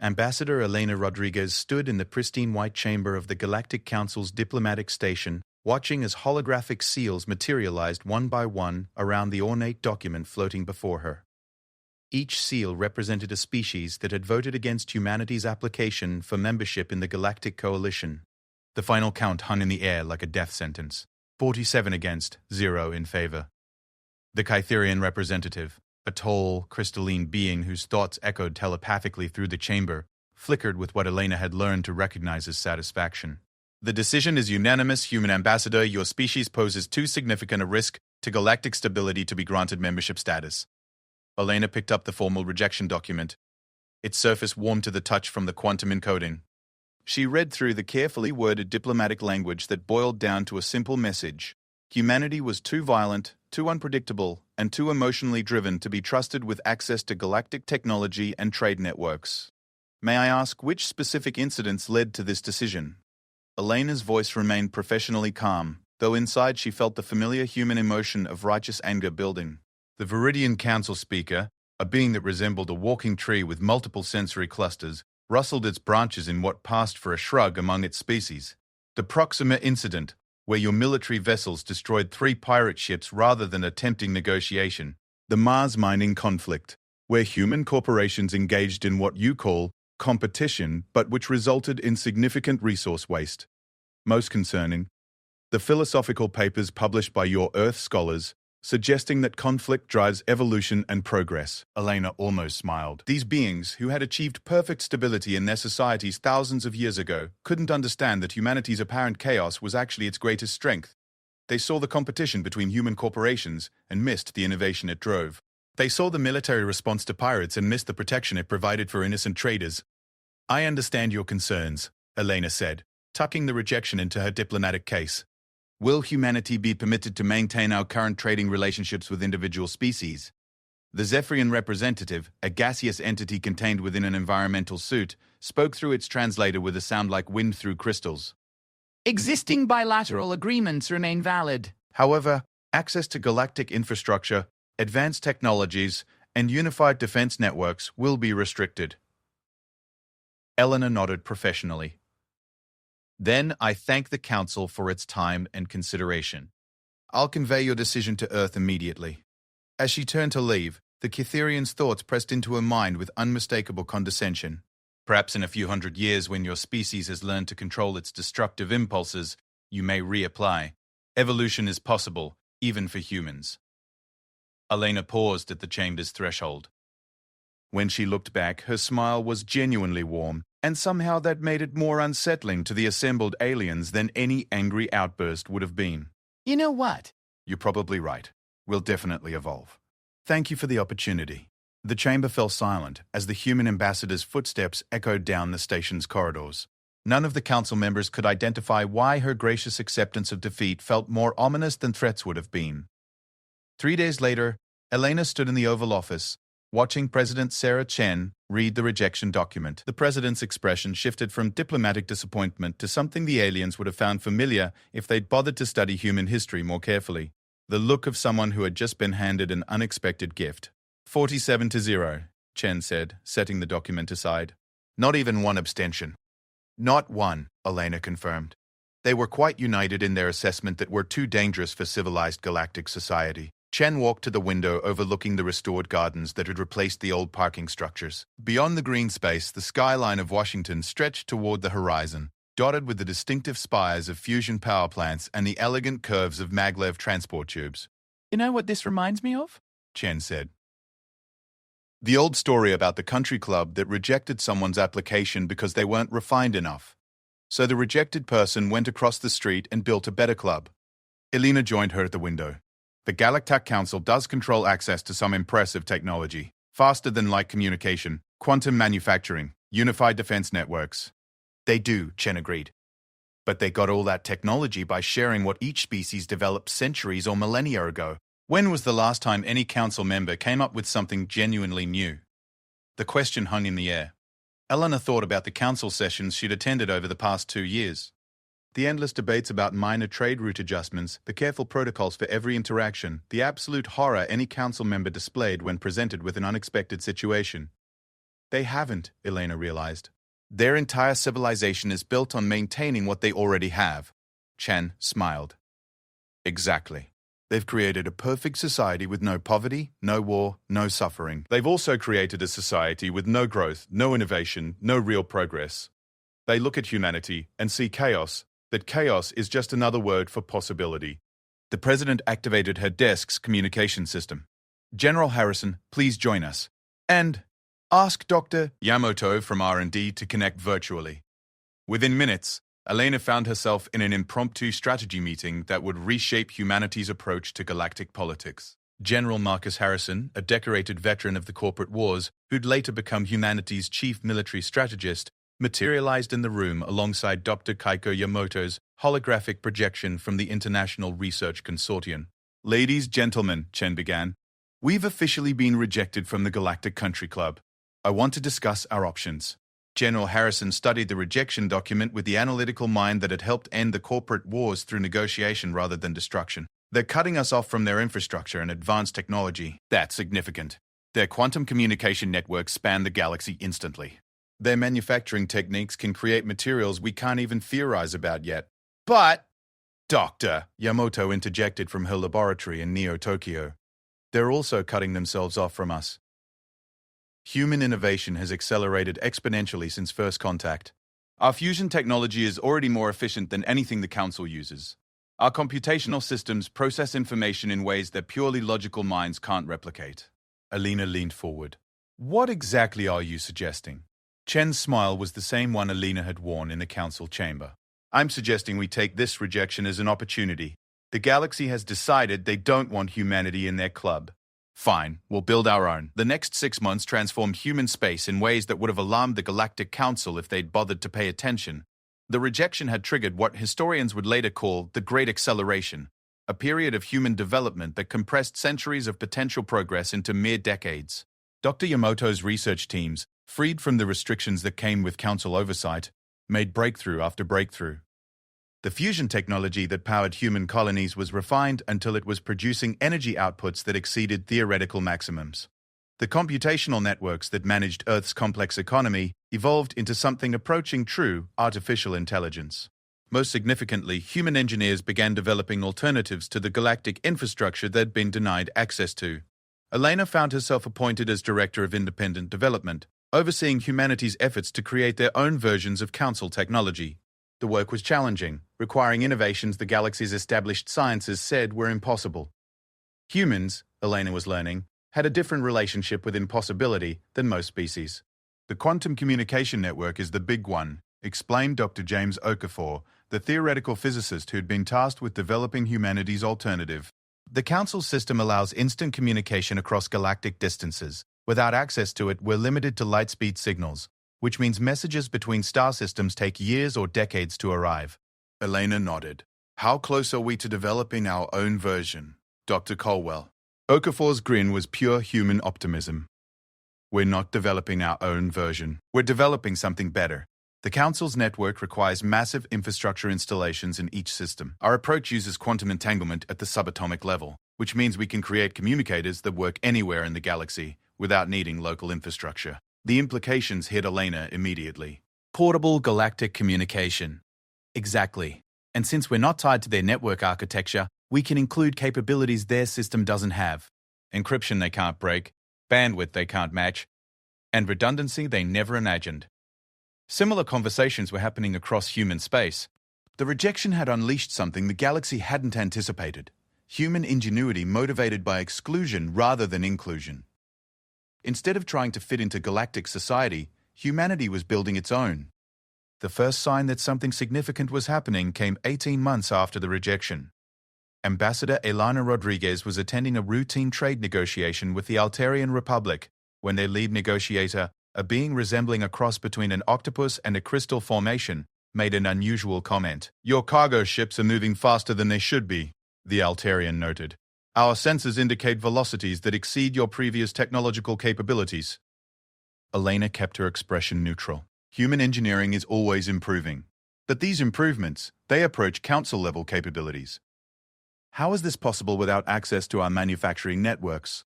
Ambassador Elena Rodriguez stood in the pristine white chamber of the Galactic Council's diplomatic station, watching as holographic seals materialized one by one around the ornate document floating before her. Each seal represented a species that had voted against humanity's application for membership in the Galactic Coalition. The final count hung in the air like a death sentence. 47 against, 0 in favor. The Kytherian representative, a tall, crystalline being whose thoughts echoed telepathically through the chamber, flickered with what Elena had learned to recognize as satisfaction. The decision is unanimous, Human Ambassador. Your species poses too significant a risk to galactic stability to be granted membership status. Elena picked up the formal rejection document. Its surface warmed to the touch from the quantum encoding. She read through the carefully worded diplomatic language that boiled down to a simple message. Humanity was too violent, too unpredictable, and too emotionally driven to be trusted with access to galactic technology and trade networks. May I ask which specific incidents led to this decision? Elena's voice remained professionally calm, though inside she felt the familiar human emotion of righteous anger building. The Viridian Council speaker, a being that resembled a walking tree with multiple sensory clusters, rustled its branches in what passed for a shrug among its species. The Proxima incident, where your military vessels destroyed 3 pirate ships rather than attempting negotiation. The Mars mining conflict, where human corporations engaged in what you call competition, but which resulted in significant resource waste. Most concerning, the philosophical papers published by your Earth scholars, suggesting that conflict drives evolution and progress. Elena almost smiled. These beings, who had achieved perfect stability in their societies thousands of years ago, couldn't understand that humanity's apparent chaos was actually its greatest strength. They saw the competition between human corporations and missed the innovation it drove. They saw the military response to pirates and missed the protection it provided for innocent traders. I understand your concerns, Elena said, tucking the rejection into her diplomatic case. Will humanity be permitted to maintain our current trading relationships with individual species? The Zephyrian representative, a gaseous entity contained within an environmental suit, spoke through its translator with a sound like wind through crystals. Existing bilateral agreements remain valid. However, access to galactic infrastructure, advanced technologies, and unified defense networks will be restricted. Elena nodded professionally. Then I thank the Council for its time and consideration. I'll convey your decision to Earth immediately. As she turned to leave, the Kytherian's thoughts pressed into her mind with unmistakable condescension. Perhaps in a few hundred years, when your species has learned to control its destructive impulses, you may reapply. Evolution is possible, even for humans. Elena paused at the chamber's threshold. When she looked back, her smile was genuinely warm, and somehow that made it more unsettling to the assembled aliens than any angry outburst would have been. You know what? You're probably right. We'll definitely evolve. Thank you for the opportunity. The chamber fell silent as the human ambassador's footsteps echoed down the station's corridors. None of the council members could identify why her gracious acceptance of defeat felt more ominous than threats would have been. 3 days later, Elena stood in the Oval Office, watching President Sarah Chen read the rejection document. The president's expression shifted from diplomatic disappointment to something the aliens would have found familiar if they'd bothered to study human history more carefully. The look of someone who had just been handed an unexpected gift. 47-0, Chen said, setting the document aside. Not even one abstention. Not one, Elena confirmed. They were quite united in their assessment that we're too dangerous for civilized galactic society. Chen walked to the window overlooking the restored gardens that had replaced the old parking structures. Beyond the green space, the skyline of Washington stretched toward the horizon, dotted with the distinctive spires of fusion power plants and the elegant curves of maglev transport tubes. You know what this reminds me of? Chen said. The old story about the country club that rejected someone's application because they weren't refined enough. So the rejected person went across the street and built a better club. Elena joined her at the window. The Galactic Council does control access to some impressive technology, faster than light communication, quantum manufacturing, unified defense networks. They do, Chen agreed. But they got all that technology by sharing what each species developed centuries or millennia ago. When was the last time any council member came up with something genuinely new? The question hung in the air. Elena thought about the council sessions she'd attended over the past 2 years. The endless debates about minor trade route adjustments, the careful protocols for every interaction, the absolute horror any council member displayed when presented with an unexpected situation. They haven't, Elena realized. Their entire civilization is built on maintaining what they already have. Chen smiled. Exactly. They've created a perfect society with no poverty, no war, no suffering. They've also created a society with no growth, no innovation, no real progress. They look at humanity and see chaos, that chaos is just another word for possibility. The president activated her desk's communication system. General Harrison, please join us. And ask Dr. Yamamoto from R&D to connect virtually. Within minutes, Elena found herself in an impromptu strategy meeting that would reshape humanity's approach to galactic politics. General Marcus Harrison, a decorated veteran of the corporate wars, who'd later become humanity's chief military strategist, materialized in the room alongside Dr. Kaiko Yamamoto's holographic projection from the International Research Consortium. Ladies, gentlemen, Chen began, we've officially been rejected from the Galactic Country Club. I want to discuss our options. General Harrison studied the rejection document with the analytical mind that had helped end the corporate wars through negotiation rather than destruction. They're cutting us off from their infrastructure and advanced technology. That's significant. Their quantum communication networks span the galaxy instantly. Their manufacturing techniques can create materials we can't even theorize about yet. But, Doctor, Yamamoto interjected from her laboratory in Neo-Tokyo, they're also cutting themselves off from us. Human innovation has accelerated exponentially since first contact. Our fusion technology is already more efficient than anything the Council uses. Our computational systems process information in ways that purely logical minds can't replicate. Elena leaned forward. What exactly are you suggesting? Chen's smile was the same one Elena had worn in the Council chamber. I'm suggesting we take this rejection as an opportunity. The galaxy has decided they don't want humanity in their club. Fine, we'll build our own. The next 6 months transformed human space in ways that would have alarmed the Galactic Council if they'd bothered to pay attention. The rejection had triggered what historians would later call the Great Acceleration, a period of human development that compressed centuries of potential progress into mere decades. Dr. Yamamoto's research teams, freed from the restrictions that came with Council oversight, made breakthrough after breakthrough. The fusion technology that powered human colonies was refined until it was producing energy outputs that exceeded theoretical maximums. The computational networks that managed Earth's complex economy evolved into something approaching true artificial intelligence. Most significantly, human engineers began developing alternatives to the galactic infrastructure they'd been denied access to. Elena found herself appointed as Director of Independent Development, overseeing humanity's efforts to create their own versions of Council technology. The work was challenging, requiring innovations the galaxy's established sciences said were impossible. Humans, Elena was learning, had a different relationship with impossibility than most species. The quantum communication network is the big one, explained Dr. James Okafor, the theoretical physicist who'd been tasked with developing humanity's alternative. The Council system allows instant communication across galactic distances. Without access to it, we're limited to light-speed signals, which means messages between star systems take years or decades to arrive. Elena nodded. How close are we to developing our own version? Dr. Colwell. Okafor's grin was pure human optimism. We're not developing our own version. We're developing something better. The Council's network requires massive infrastructure installations in each system. Our approach uses quantum entanglement at the subatomic level, which means we can create communicators that work anywhere in the galaxy without needing local infrastructure. The implications hit Elena immediately. Portable galactic communication. Exactly. And since we're not tied to their network architecture, we can include capabilities their system doesn't have. Encryption they can't break, bandwidth they can't match, and redundancy they never imagined. Similar conversations were happening across human space. The rejection had unleashed something the galaxy hadn't anticipated. Human ingenuity motivated by exclusion rather than inclusion. Instead of trying to fit into galactic society, humanity was building its own. The first sign that something significant was happening came 18 months after the rejection. Ambassador Elena Rodriguez was attending a routine trade negotiation with the Altarian Republic when their lead negotiator, a being resembling a cross between an octopus and a crystal formation, made an unusual comment. Your cargo ships are moving faster than they should be, the Altarian noted. Our sensors indicate velocities that exceed your previous technological capabilities. Elena kept her expression neutral. Human engineering is always improving. But these improvements, they approach Council-level capabilities. How is this possible without access to our manufacturing networks?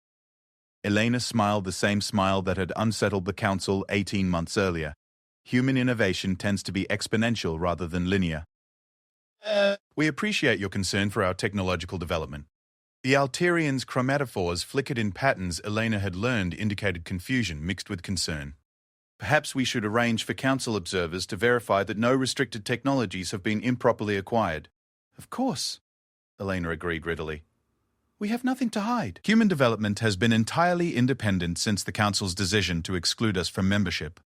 Elena smiled the same smile that had unsettled the council 18 months earlier. Human innovation tends to be exponential rather than linear. We appreciate your concern for our technological development. The Alterian's chromatophores flickered in patterns Elena had learned indicated confusion mixed with concern. Perhaps we should arrange for council observers to verify that no restricted technologies have been improperly acquired. Of course, Elena agreed readily. We have nothing to hide. Human development has been entirely independent since the council's decision to exclude us from membership.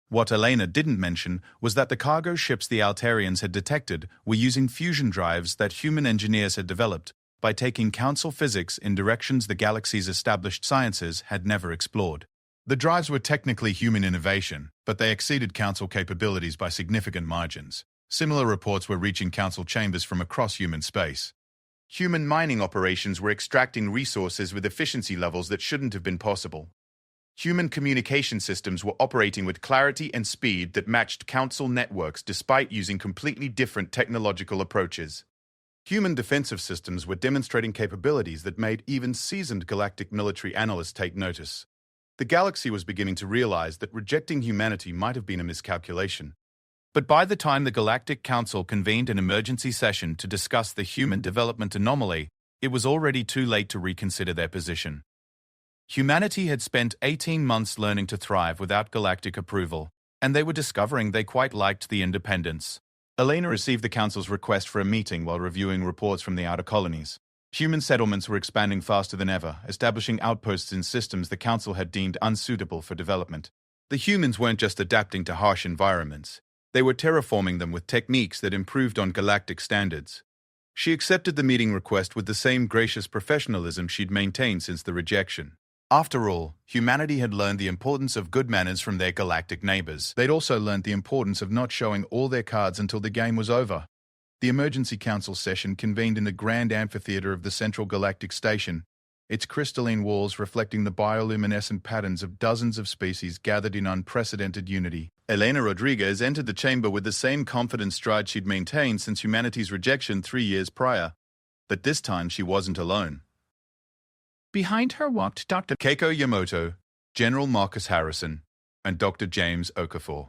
What Elena didn't mention was that the cargo ships the Altarians had detected were using fusion drives that human engineers had developed by taking council physics in directions the galaxy's established sciences had never explored. The drives were technically human innovation, but they exceeded council capabilities by significant margins. Similar reports were reaching council chambers from across human space. Human mining operations were extracting resources with efficiency levels that shouldn't have been possible. Human communication systems were operating with clarity and speed that matched council networks despite using completely different technological approaches. Human defensive systems were demonstrating capabilities that made even seasoned galactic military analysts take notice. The galaxy was beginning to realize that rejecting humanity might have been a miscalculation. But by the time the Galactic Council convened an emergency session to discuss the human development anomaly, it was already too late to reconsider their position. Humanity had spent 18 months learning to thrive without galactic approval, and they were discovering they quite liked the independence. Elena received the Council's request for a meeting while reviewing reports from the outer colonies. Human settlements were expanding faster than ever, establishing outposts in systems the Council had deemed unsuitable for development. The humans weren't just adapting to harsh environments. They were terraforming them with techniques that improved on galactic standards. She accepted the meeting request with the same gracious professionalism she'd maintained since the rejection. After all, humanity had learned the importance of good manners from their galactic neighbors. They'd also learned the importance of not showing all their cards until the game was over. The Emergency Council session convened in the grand amphitheater of the Central Galactic Station, its crystalline walls reflecting the bioluminescent patterns of dozens of species gathered in unprecedented unity. Elena Rodriguez entered the chamber with the same confident stride she'd maintained since humanity's rejection 3 years prior. But this time she wasn't alone. Behind her walked Dr. Keiko Yamato, General Marcus Harrison, and Dr. James Okafor.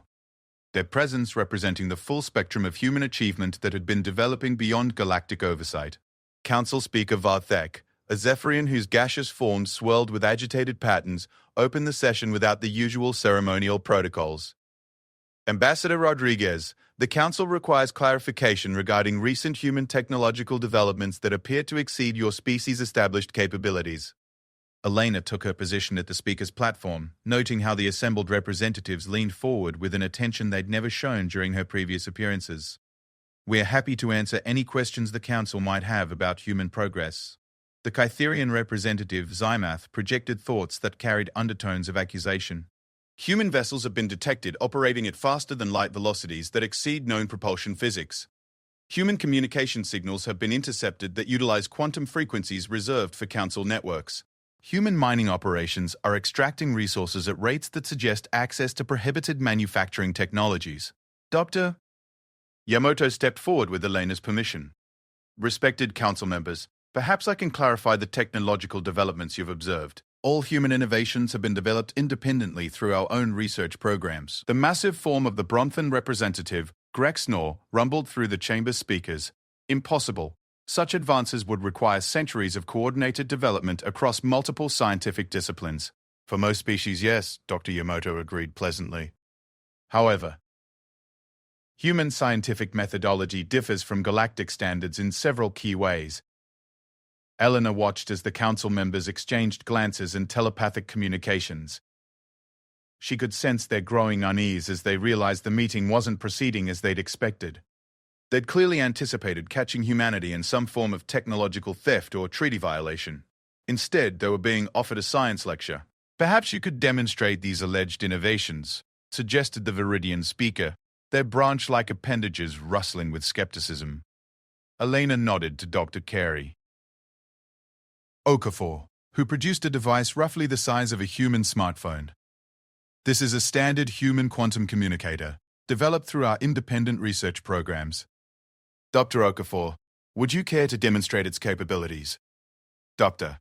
Their presence representing the full spectrum of human achievement that had been developing beyond galactic oversight. Council Speaker Varthek, a Zephyrian whose gaseous form swirled with agitated patterns, opened the session without the usual ceremonial protocols. Ambassador Rodriguez, the Council requires clarification regarding recent human technological developments that appear to exceed your species' established capabilities. Elena took her position at the speaker's platform, noting how the assembled representatives leaned forward with an attention they'd never shown during her previous appearances. We are happy to answer any questions the Council might have about human progress. The Kytherian representative, Zymath, projected thoughts that carried undertones of accusation. Human vessels have been detected operating at faster-than-light velocities that exceed known propulsion physics. Human communication signals have been intercepted that utilize quantum frequencies reserved for Council networks. Human mining operations are extracting resources at rates that suggest access to prohibited manufacturing technologies. Dr. Yamato stepped forward with Elena's permission. Respected Council members, perhaps I can clarify the technological developments you've observed. All human innovations have been developed independently through our own research programs. The massive form of the Bronfan representative, Grexnor, rumbled through the chamber's speakers. Impossible. Such advances would require centuries of coordinated development across multiple scientific disciplines. For most species, yes, Dr. Yamato agreed pleasantly. However, human scientific methodology differs from galactic standards in several key ways. Eleanor watched as the council members exchanged glances and telepathic communications. She could sense their growing unease as they realized the meeting wasn't proceeding as they'd expected. They'd clearly anticipated catching humanity in some form of technological theft or treaty violation. Instead, they were being offered a science lecture. Perhaps you could demonstrate these alleged innovations, suggested the Viridian speaker, their branch-like appendages rustling with skepticism. Elena nodded to Dr. Carey. Okafor, who produced a device roughly the size of a human smartphone. This is a standard human quantum communicator, developed through our independent research programs. Dr. Okafor, would you care to demonstrate its capabilities? Doctor.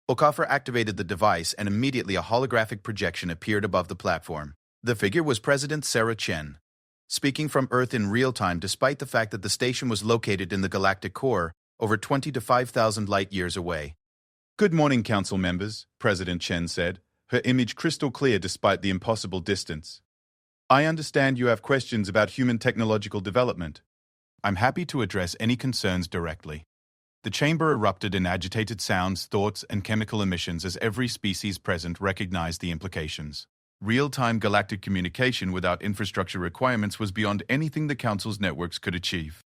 Okafor activated the device and immediately a holographic projection appeared above the platform. The figure was President Sarah Chen, speaking from Earth in real time despite the fact that the station was located in the galactic core, over 20 to 5,000 light-years away. "Good morning, Council members," President Chen said, her image crystal clear despite the impossible distance. "I understand you have questions about human technological development. I'm happy to address any concerns directly." The chamber erupted in agitated sounds, thoughts, and chemical emissions as every species present recognized the implications. Real-time galactic communication without infrastructure requirements was beyond anything the Council's networks could achieve.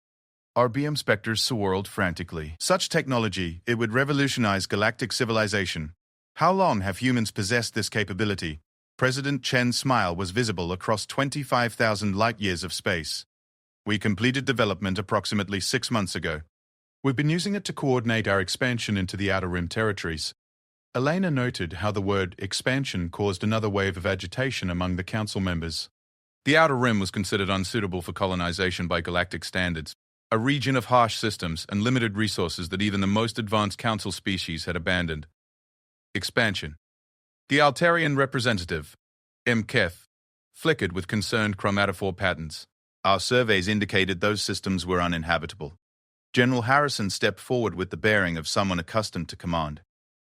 RBM specters swirled frantically. Such technology, it would revolutionize galactic civilization. How long have humans possessed this capability? President Chen's smile was visible across 25,000 light-years of space. We completed development approximately 6 months ago. We've been using it to coordinate our expansion into the Outer Rim territories. Elena noted how the word expansion caused another wave of agitation among the Council members. The Outer Rim was considered unsuitable for colonization by galactic standards, a region of harsh systems and limited resources that even the most advanced Council species had abandoned. Expansion. The Altarian representative, M. Keth, flickered with concerned chromatophore patterns. Our surveys indicated those systems were uninhabitable. General Harrison stepped forward with the bearing of someone accustomed to command.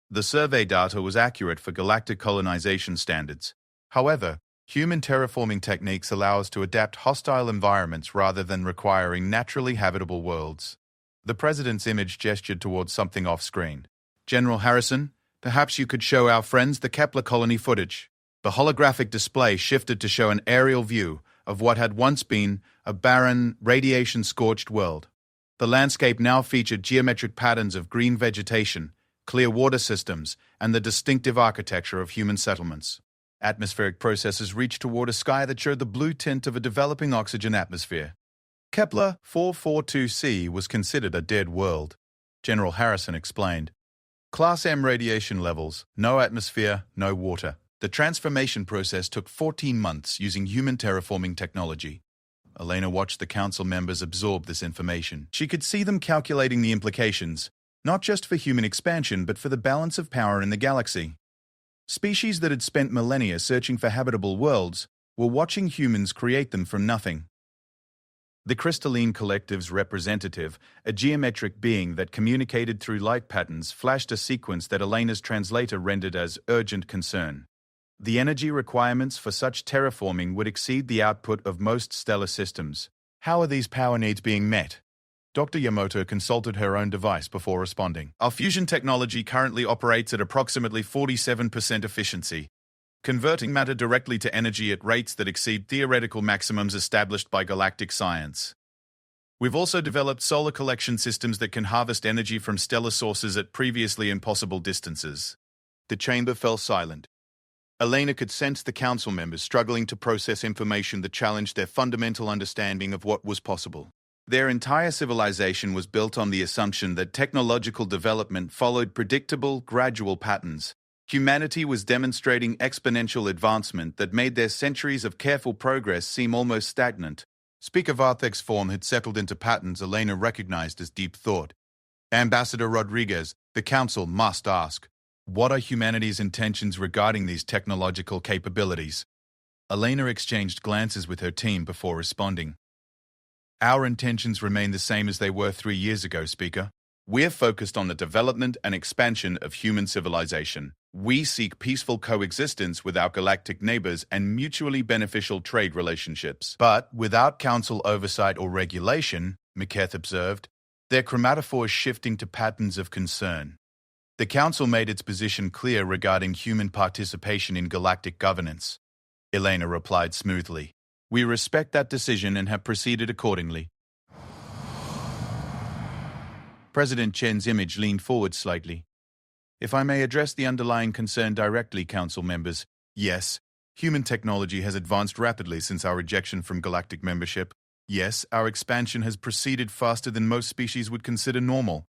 The survey data was accurate for galactic colonization standards. However, human terraforming techniques allow us to adapt hostile environments rather than requiring naturally habitable worlds. The President's image gestured towards something off-screen. "General Harrison, perhaps you could show our friends the Kepler colony footage." The holographic display shifted to show an aerial view of what had once been a barren, radiation-scorched world. The landscape now featured geometric patterns of green vegetation, clear water systems, and the distinctive architecture of human settlements. Atmospheric processes reached toward a sky that showed the blue tint of a developing oxygen atmosphere. Kepler 442c was considered a dead world, General Harrison explained. Class M radiation levels, no atmosphere, no water. The transformation process took 14 months using human terraforming technology. Elena watched the Council members absorb this information. She could see them calculating the implications, not just for human expansion, but for the balance of power in the galaxy. Species that had spent millennia searching for habitable worlds were watching humans create them from nothing. The crystalline collective's representative, a geometric being that communicated through light patterns, flashed a sequence that Elena's translator rendered as urgent concern. The energy requirements for such terraforming would exceed the output of most stellar systems. How are these power needs being met? Dr. Yamato consulted her own device before responding. Our fusion technology currently operates at approximately 47% efficiency, converting matter directly to energy at rates that exceed theoretical maximums established by galactic science. We've also developed solar collection systems that can harvest energy from stellar sources at previously impossible distances. The chamber fell silent. Elena could sense the Council members struggling to process information that challenged their fundamental understanding of what was possible. Their entire civilization was built on the assumption that technological development followed predictable, gradual patterns. Humanity was demonstrating exponential advancement that made their centuries of careful progress seem almost stagnant. Speaker Varthek's form had settled into patterns Elena recognized as deep thought. Ambassador Rodriguez, the Council must ask, what are humanity's intentions regarding these technological capabilities? Elena exchanged glances with her team before responding. Our intentions remain the same as they were 3 years ago, Speaker. We're focused on the development and expansion of human civilization. We seek peaceful coexistence with our galactic neighbors and mutually beneficial trade relationships. But without Council oversight or regulation, McKeth observed, their chromatophore is shifting to patterns of concern. The Council made its position clear regarding human participation in galactic governance. Elena replied smoothly. We respect that decision and have proceeded accordingly. President Chen's image leaned forward slightly. If I may address the underlying concern directly, Council members, yes, human technology has advanced rapidly since our rejection from galactic membership. Yes, our expansion has proceeded faster than most species would consider normal.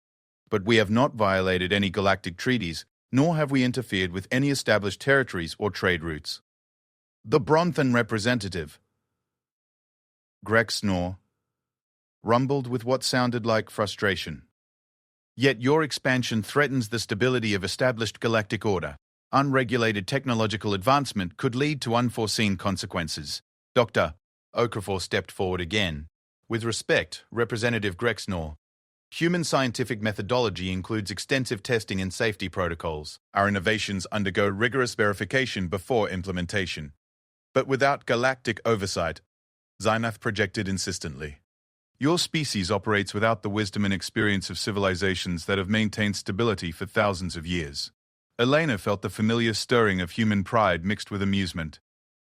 But we have not violated any galactic treaties, nor have we interfered with any established territories or trade routes. The Bronthan representative, Greg's snore, rumbled with what sounded like frustration. Yet your expansion threatens the stability of established galactic order. Unregulated technological advancement could lead to unforeseen consequences. Dr. Okafor stepped forward again. With respect, Representative Grexnor, human scientific methodology includes extensive testing and safety protocols. Our innovations undergo rigorous verification before implementation. But without galactic oversight, Zynath projected insistently. Your species operates without the wisdom and experience of civilizations that have maintained stability for thousands of years. Elena felt the familiar stirring of human pride mixed with amusement.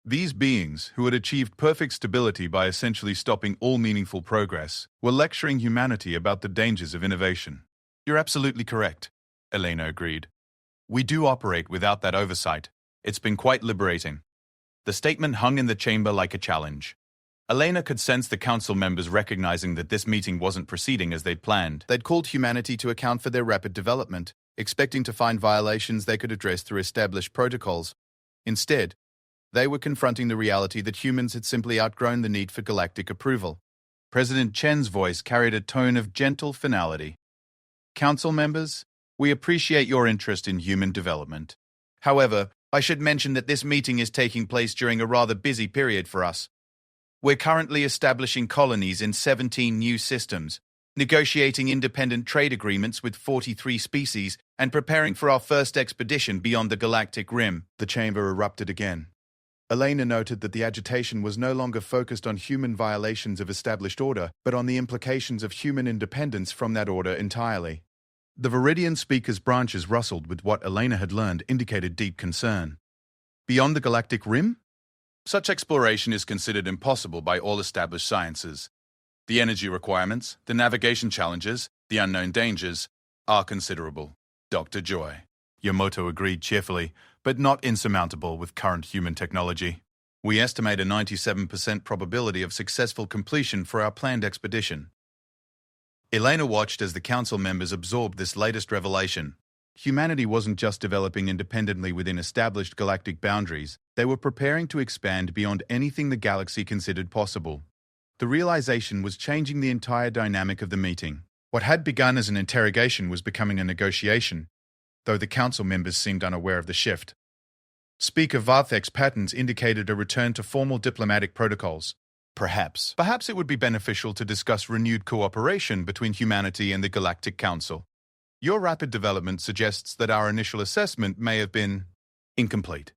These beings, who had achieved perfect stability by essentially stopping all meaningful progress, were lecturing humanity about the dangers of innovation. You're absolutely correct, Elena agreed. We do operate without that oversight. It's been quite liberating. The statement hung in the chamber like a challenge. Elena could sense the council members recognizing that this meeting wasn't proceeding as they'd planned. They'd called humanity to account for their rapid development, expecting to find violations they could address through established protocols. Instead, they were confronting the reality that humans had simply outgrown the need for galactic approval. President Chen's voice carried a tone of gentle finality. Council members, we appreciate your interest in human development. However, I should mention that this meeting is taking place during a rather busy period for us. We're currently establishing colonies in 17 new systems, negotiating independent trade agreements with 43 species, and preparing for our first expedition beyond the galactic rim. The chamber erupted again. Elena noted that the agitation was no longer focused on human violations of established order, but on the implications of human independence from that order entirely. The Viridian speaker's branches rustled with what Elena had learned indicated deep concern. Beyond the galactic rim? Such exploration is considered impossible by all established sciences. The energy requirements, the navigation challenges, the unknown dangers are considerable. Dr. Joy. Yamoto agreed cheerfully, but not insurmountable with current human technology. We estimate a 97% probability of successful completion for our planned expedition. Elena watched as the council members absorbed this latest revelation. Humanity wasn't just developing independently within established galactic boundaries, they were preparing to expand beyond anything the galaxy considered possible. The realization was changing the entire dynamic of the meeting. What had begun as an interrogation was becoming a negotiation, though the council members seemed unaware of the shift. Speaker Varthek's patterns indicated a return to formal diplomatic protocols. Perhaps it would be beneficial to discuss renewed cooperation between humanity and the Galactic Council. Your rapid development suggests that our initial assessment may have been incomplete.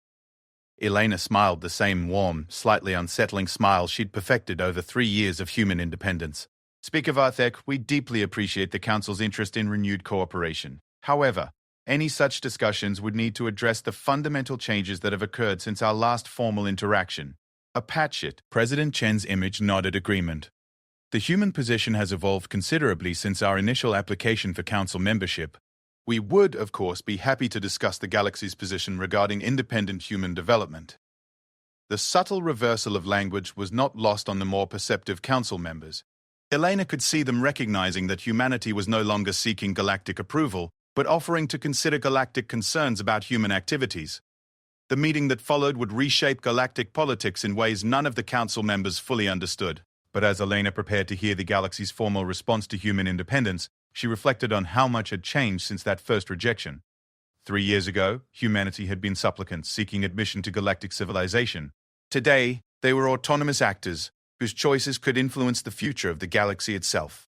Elena smiled the same warm, slightly unsettling smile she'd perfected over 3 years of human independence. Speaker Varthek, we deeply appreciate the Council's interest in renewed cooperation. However, any such discussions would need to address the fundamental changes that have occurred since our last formal interaction. A patch it. President Chen's image nodded agreement. The human position has evolved considerably since our initial application for council membership. We would, of course, be happy to discuss the galaxy's position regarding independent human development. The subtle reversal of language was not lost on the more perceptive council members. Elena could see them recognizing that humanity was no longer seeking galactic approval, but offering to consider galactic concerns about human activities. The meeting that followed would reshape galactic politics in ways none of the council members fully understood. But as Elena prepared to hear the galaxy's formal response to human independence, she reflected on how much had changed since that first rejection. 3 years ago, humanity had been supplicants seeking admission to galactic civilization. Today, they were autonomous actors whose choices could influence the future of the galaxy itself.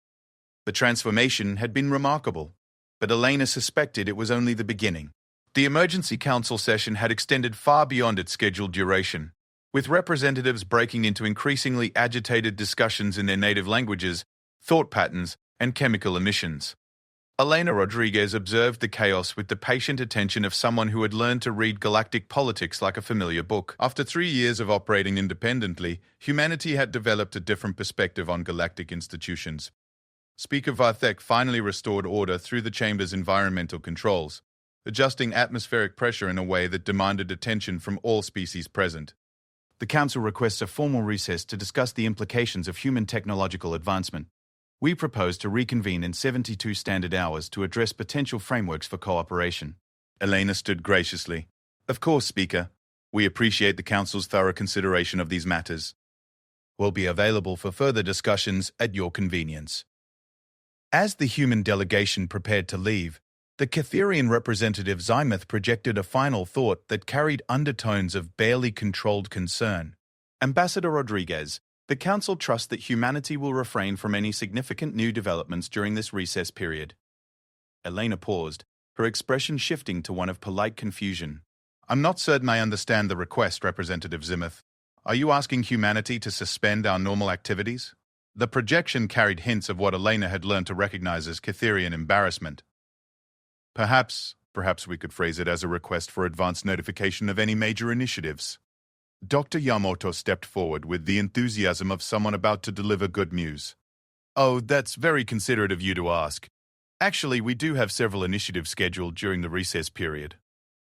The transformation had been remarkable, but Elena suspected it was only the beginning. The emergency council session had extended far beyond its scheduled duration, with representatives breaking into increasingly agitated discussions in their native languages, thought patterns, and chemical emissions. Elena Rodriguez observed the chaos with the patient attention of someone who had learned to read galactic politics like a familiar book. After 3 years of operating independently, humanity had developed a different perspective on galactic institutions. Speaker Varthek finally restored order through the chamber's environmental controls, adjusting atmospheric pressure in a way that demanded attention from all species present. The Council requests a formal recess to discuss the implications of human technological advancement. We propose to reconvene in 72 standard hours to address potential frameworks for cooperation. Elena stood graciously. Of course, Speaker. We appreciate the Council's thorough consideration of these matters. We'll be available for further discussions at your convenience. As the human delegation prepared to leave, the Catherian representative Zymuth projected a final thought that carried undertones of barely controlled concern. Ambassador Rodriguez, the Council trusts that humanity will refrain from any significant new developments during this recess period. Elena paused, her expression shifting to one of polite confusion. I'm not certain I understand the request, Representative Zymuth. Are you asking humanity to suspend our normal activities? The projection carried hints of what Elena had learned to recognize as Catherian embarrassment. Perhaps we could phrase it as a request for advance notification of any major initiatives. Dr. Yamamoto stepped forward with the enthusiasm of someone about to deliver good news. Oh, that's very considerate of you to ask. Actually, we do have several initiatives scheduled during the recess period.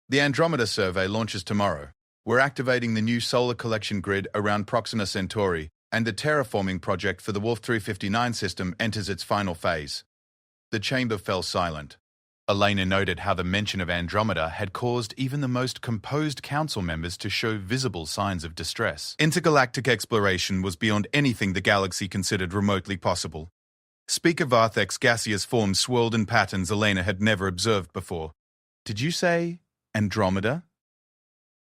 The Andromeda survey launches tomorrow. We're activating the new solar collection grid around Proxima Centauri, and the terraforming project for the Wolf 359 system enters its final phase. The chamber fell silent. Elena noted how the mention of Andromeda had caused even the most composed council members to show visible signs of distress. Intergalactic exploration was beyond anything the galaxy considered remotely possible. Speaker Varthek's gaseous form swirled in patterns Elena had never observed before. Did you say Andromeda?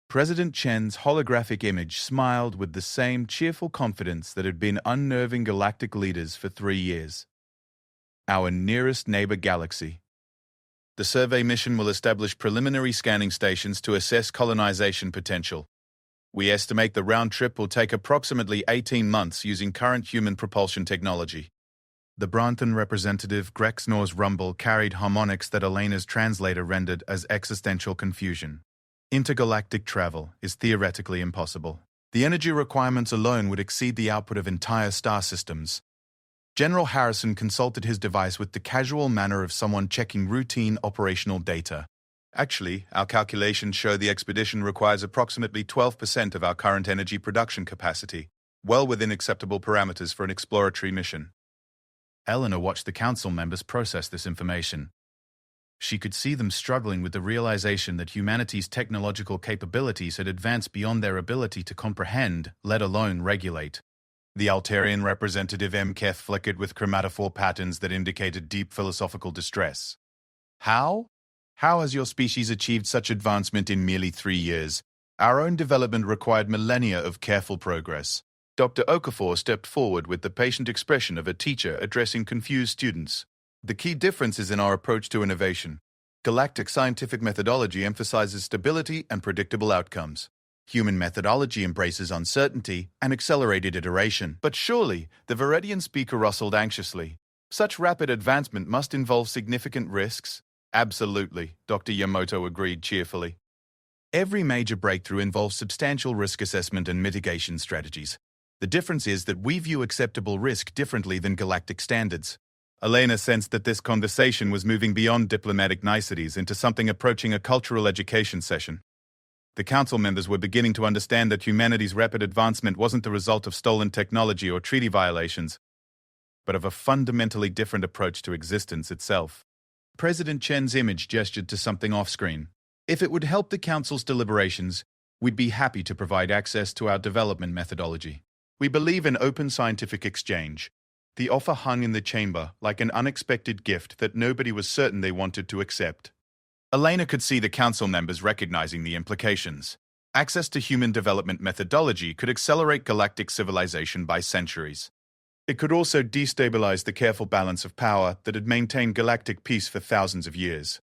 President Chen's holographic image smiled with the same cheerful confidence that had been unnerving galactic leaders for 3 years. Our nearest neighbor galaxy. The survey mission will establish preliminary scanning stations to assess colonization potential. We estimate the round trip will take approximately 18 months using current human propulsion technology. The Branton representative Grexnor's rumble carried harmonics that Elena's translator rendered as existential confusion. Intergalactic travel is theoretically impossible. The energy requirements alone would exceed the output of entire star systems. General Harrison consulted his device with the casual manner of someone checking routine operational data. Actually, our calculations show the expedition requires approximately 12% of our current energy production capacity, well within acceptable parameters for an exploratory mission. Eleanor watched the council members process this information. She could see them struggling with the realization that humanity's technological capabilities had advanced beyond their ability to comprehend, let alone regulate. The Altarian representative M. Keth flickered with chromatophore patterns that indicated deep philosophical distress. How? How has your species achieved such advancement in merely 3 years? Our own development required millennia of careful progress. Dr. Okafor stepped forward with the patient expression of a teacher addressing confused students. The key difference is in our approach to innovation. Galactic scientific methodology emphasizes stability and predictable outcomes. Human methodology embraces uncertainty and accelerated iteration. But surely, the Viridian speaker rustled anxiously. Such rapid advancement must involve significant risks. Absolutely, Dr. Yamamoto agreed cheerfully. Every major breakthrough involves substantial risk assessment and mitigation strategies. The difference is that we view acceptable risk differently than galactic standards. Elena sensed that this conversation was moving beyond diplomatic niceties into something approaching a cultural education session. The council members were beginning to understand that humanity's rapid advancement wasn't the result of stolen technology or treaty violations, but of a fundamentally different approach to existence itself. President Chen's image gestured to something off-screen. If it would help the council's deliberations, we'd be happy to provide access to our development methodology. We believe in open scientific exchange. The offer hung in the chamber like an unexpected gift that nobody was certain they wanted to accept. Elena could see the council members recognizing the implications. Access to human development methodology could accelerate galactic civilization by centuries. It could also destabilize the careful balance of power that had maintained galactic peace for thousands of years.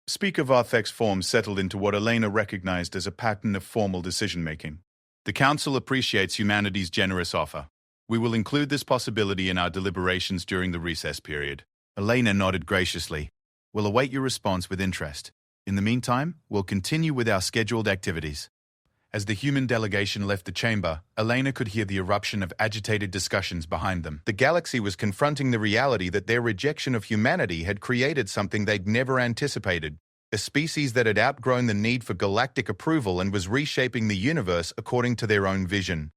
Speaker Varthek's form settled into what Elena recognized as a pattern of formal decision-making. The Council appreciates humanity's generous offer. We will include this possibility in our deliberations during the recess period. Elena nodded graciously. We'll await your response with interest. In the meantime, we'll continue with our scheduled activities. As the human delegation left the chamber, Elena could hear the eruption of agitated discussions behind them. The galaxy was confronting the reality that their rejection of humanity had created something they'd never anticipated, a species that had outgrown the need for galactic approval and was reshaping the universe according to their own vision.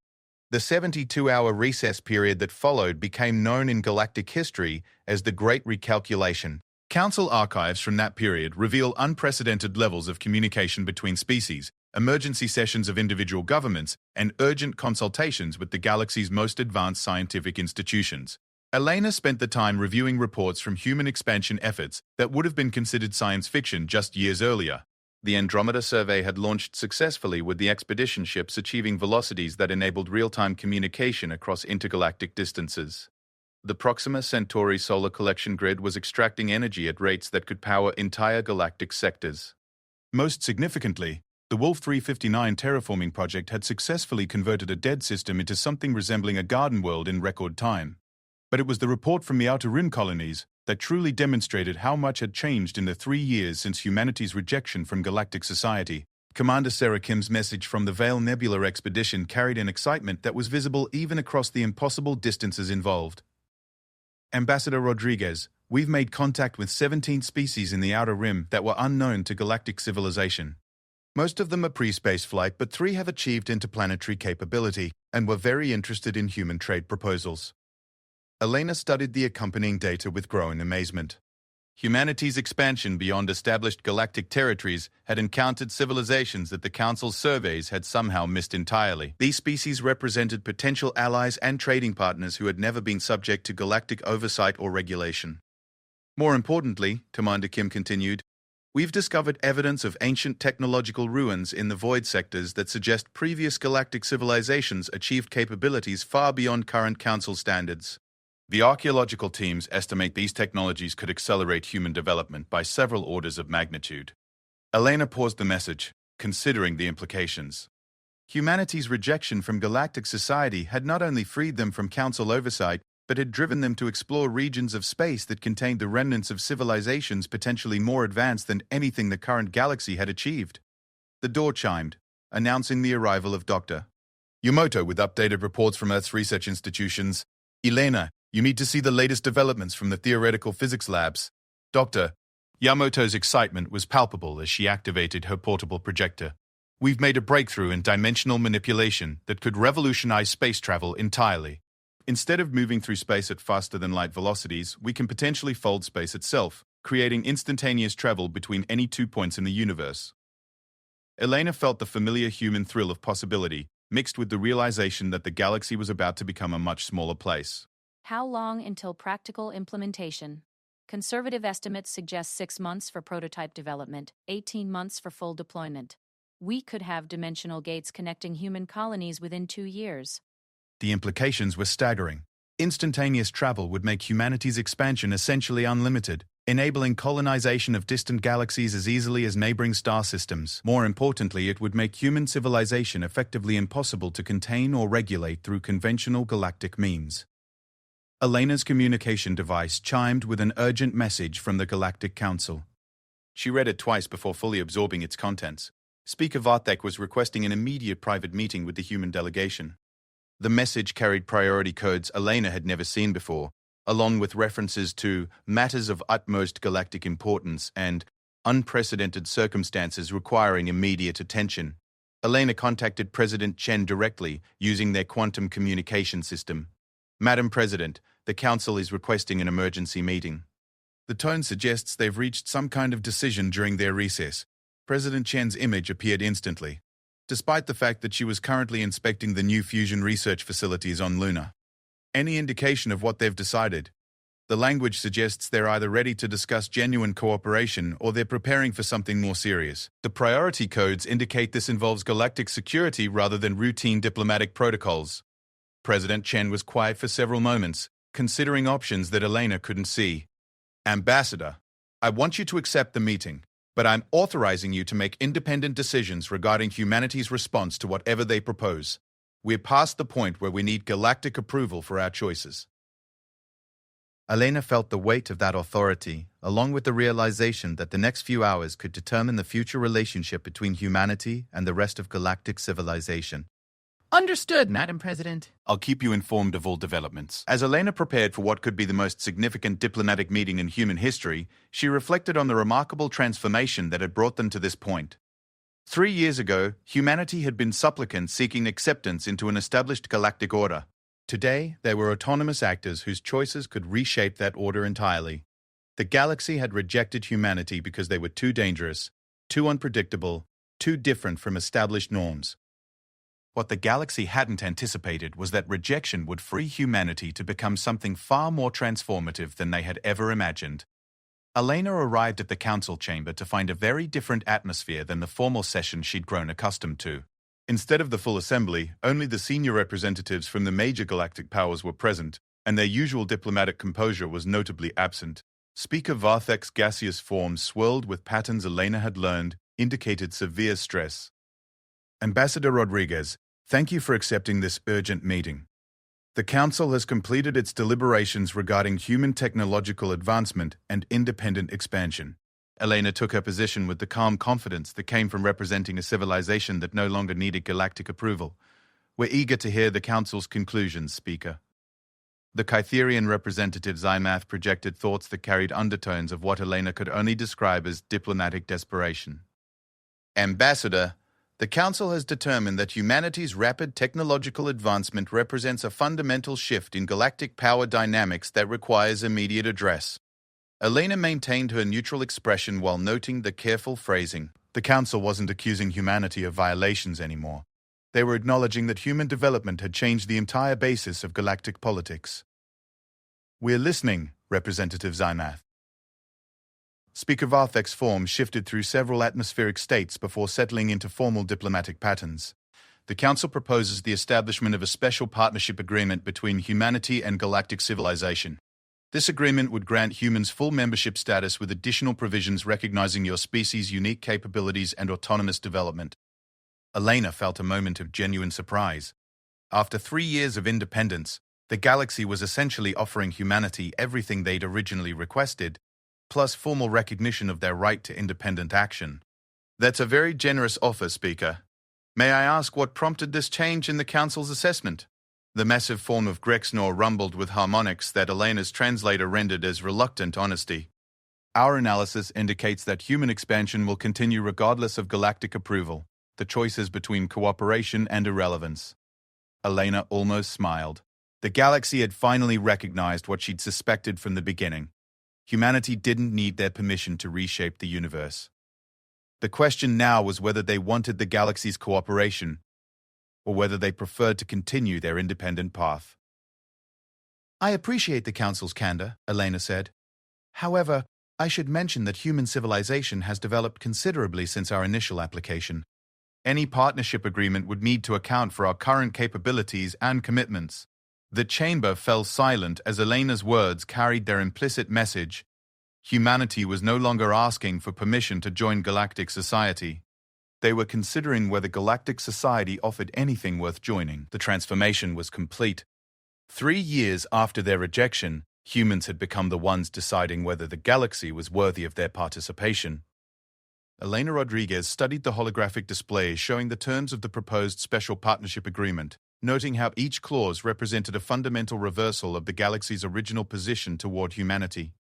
The 72-hour recess period that followed became known in galactic history as the Great Recalculation. Council archives from that period reveal unprecedented levels of communication between species, emergency sessions of individual governments, and urgent consultations with the galaxy's most advanced scientific institutions. Elena spent the time reviewing reports from human expansion efforts that would have been considered science fiction just years earlier. The Andromeda survey had launched successfully, with the expedition ships achieving velocities that enabled real-time communication across intergalactic distances. The Proxima Centauri solar collection grid was extracting energy at rates that could power entire galactic sectors. Most significantly, the Wolf 359 terraforming project had successfully converted a dead system into something resembling a garden world in record time. But it was the report from the Outer Rim colonies that truly demonstrated how much had changed in the 3 years since humanity's rejection from galactic society. Commander Sarah Kim's message from the Vale Nebula expedition carried an excitement that was visible even across the impossible distances involved. Ambassador Rodriguez, we've made contact with 17 species in the Outer Rim that were unknown to galactic civilization. Most of them are pre-space flight, but 3 have achieved interplanetary capability and were very interested in human trade proposals. Elena studied the accompanying data with growing amazement. Humanity's expansion beyond established galactic territories had encountered civilizations that the Council's surveys had somehow missed entirely. These species represented potential allies and trading partners who had never been subject to galactic oversight or regulation. More importantly, Commander Kim continued, we've discovered evidence of ancient technological ruins in the void sectors that suggest previous galactic civilizations achieved capabilities far beyond current Council standards. The archaeological teams estimate these technologies could accelerate human development by several orders of magnitude. Elena paused the message, considering the implications. Humanity's rejection from galactic society had not only freed them from Council oversight, but had driven them to explore regions of space that contained the remnants of civilizations potentially more advanced than anything the current galaxy had achieved. The door chimed, announcing the arrival of Dr. Yamamoto with updated reports from Earth's research institutions. Elena, you need to see the latest developments from the theoretical physics labs. Dr. Yamamoto's excitement was palpable as she activated her portable projector. We've made a breakthrough in dimensional manipulation that could revolutionize space travel entirely. Instead of moving through space at faster-than-light velocities, we can potentially fold space itself, creating instantaneous travel between any 2 points in the universe. Elena felt the familiar human thrill of possibility, mixed with the realization that the galaxy was about to become a much smaller place. How long until practical implementation? Conservative estimates suggest 6 months for prototype development, 18 months for full deployment. We could have dimensional gates connecting human colonies within 2 years. The implications were staggering. Instantaneous travel would make humanity's expansion essentially unlimited, enabling colonization of distant galaxies as easily as neighboring star systems. More importantly, it would make human civilization effectively impossible to contain or regulate through conventional galactic means. Elena's communication device chimed with an urgent message from the Galactic Council. She read it twice before fully absorbing its contents. Speaker Vartek was requesting an immediate private meeting with the human delegation. The message carried priority codes Elena had never seen before, along with references to matters of utmost galactic importance and unprecedented circumstances requiring immediate attention. Elena contacted President Chen directly using their quantum communication system. Madam President, the Council is requesting an emergency meeting. The tone suggests they've reached some kind of decision during their recess. President Chen's image appeared instantly, despite the fact that she was currently inspecting the new fusion research facilities on Luna. Any indication of what they've decided? The language suggests they're either ready to discuss genuine cooperation or they're preparing for something more serious. The priority codes indicate this involves galactic security rather than routine diplomatic protocols. President Chen was quiet for several moments, considering options that Elena couldn't see. Ambassador, I want you to accept the meeting, but I'm authorizing you to make independent decisions regarding humanity's response to whatever they propose. We're past the point where we need galactic approval for our choices. Elena felt the weight of that authority, along with the realization that the next few hours could determine the future relationship between humanity and the rest of galactic civilization. Understood, Madam President. I'll keep you informed of all developments. As Elena prepared for what could be the most significant diplomatic meeting in human history, she reflected on the remarkable transformation that had brought them to this point. 3 years ago, humanity had been supplicants seeking acceptance into an established galactic order. Today, they were autonomous actors whose choices could reshape that order entirely. The galaxy had rejected humanity because they were too dangerous, too unpredictable, too different from established norms. What the galaxy hadn't anticipated was that rejection would free humanity to become something far more transformative than they had ever imagined. Elena arrived at the council chamber to find a very different atmosphere than the formal session she'd grown accustomed to. Instead of the full assembly, only the senior representatives from the major galactic powers were present, and their usual diplomatic composure was notably absent. Speaker Varthek's gaseous form, swirled with patterns Elena had learned, indicated severe stress. Ambassador Rodriguez, thank you for accepting this urgent meeting. The Council has completed its deliberations regarding human technological advancement and independent expansion. Elena took her position with the calm confidence that came from representing a civilization that no longer needed galactic approval. We're eager to hear the Council's conclusions, Speaker. The Kytherian representative Zymath projected thoughts that carried undertones of what Elena could only describe as diplomatic desperation. Ambassador, the Council has determined that humanity's rapid technological advancement represents a fundamental shift in galactic power dynamics that requires immediate address. Elena maintained her neutral expression while noting the careful phrasing. The Council wasn't accusing humanity of violations anymore. They were acknowledging that human development had changed the entire basis of galactic politics. We're listening, Representative Zymath. Speaker Varthek's form shifted through several atmospheric states before settling into formal diplomatic patterns. The Council proposes the establishment of a special partnership agreement between humanity and galactic civilization. This agreement would grant humans full membership status with additional provisions recognizing your species' unique capabilities and autonomous development. Elena felt a moment of genuine surprise. After 3 years of independence, the galaxy was essentially offering humanity everything they'd originally requested, plus formal recognition of their right to independent action. That's a very generous offer, Speaker. May I ask what prompted this change in the Council's assessment? The massive form of Grexnor rumbled with harmonics that Elena's translator rendered as reluctant honesty. Our analysis indicates that human expansion will continue regardless of galactic approval. The choice is between cooperation and irrelevance. Elena almost smiled. The galaxy had finally recognized what she'd suspected from the beginning. Humanity didn't need their permission to reshape the universe. The question now was whether they wanted the galaxy's cooperation, or whether they preferred to continue their independent path. I appreciate the Council's candor, Elena said. However, I should mention that human civilization has developed considerably since our initial application. Any partnership agreement would need to account for our current capabilities and commitments. The chamber fell silent as Elena's words carried their implicit message. Humanity was no longer asking for permission to join galactic society. They were considering whether galactic society offered anything worth joining. The transformation was complete. 3 years after their rejection, humans had become the ones deciding whether the galaxy was worthy of their participation. Elena Rodriguez studied the holographic display showing the terms of the proposed special partnership agreement, noting how each clause represented a fundamental reversal of the galaxy's original position toward humanity.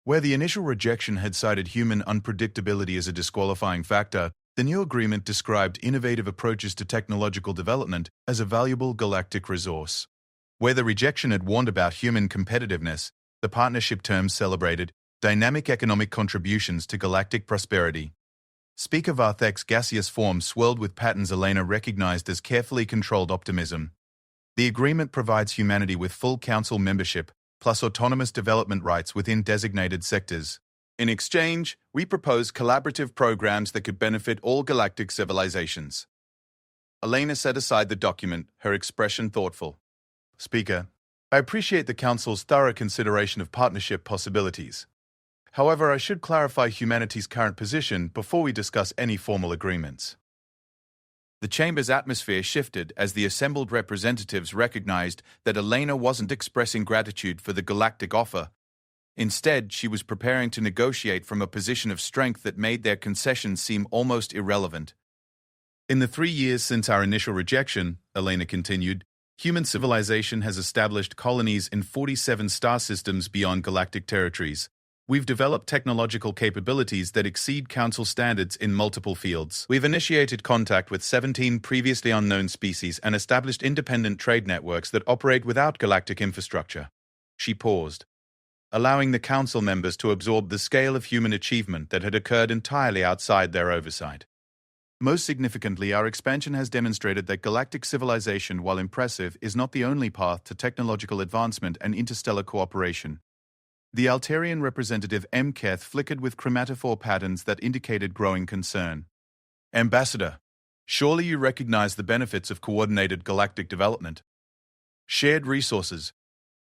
Where the initial rejection had cited human unpredictability as a disqualifying factor, the new agreement described innovative approaches to technological development as a valuable galactic resource. Where the rejection had warned about human competitiveness, the partnership terms celebrated dynamic economic contributions to galactic prosperity. Speaker Varthek's gaseous form swirled with patterns Elena recognized as carefully controlled optimism. The agreement provides humanity with full council membership, plus autonomous development rights within designated sectors. In exchange, we propose collaborative programs that could benefit all galactic civilizations. Elena set aside the document, her expression thoughtful. Speaker, I appreciate the Council's thorough consideration of partnership possibilities. However, I should clarify humanity's current position before we discuss any formal agreements. The chamber's atmosphere shifted as the assembled representatives recognized that Elena wasn't expressing gratitude for the galactic offer. Instead, she was preparing to negotiate from a position of strength that made their concessions seem almost irrelevant. In the 3 years since our initial rejection, Elena continued, human civilization has established colonies in 47 star systems beyond galactic territories. We've developed technological capabilities that exceed Council standards in multiple fields. We've initiated contact with 17 previously unknown species and established independent trade networks that operate without galactic infrastructure. She paused, allowing the Council members to absorb the scale of human achievement that had occurred entirely outside their oversight. Most significantly, our expansion has demonstrated that galactic civilization, while impressive, is not the only path to technological advancement and interstellar cooperation. The Altarian representative M. Keth flickered with chromatophore patterns that indicated growing concern. Ambassador, surely you recognize the benefits of coordinated galactic development. Shared resources,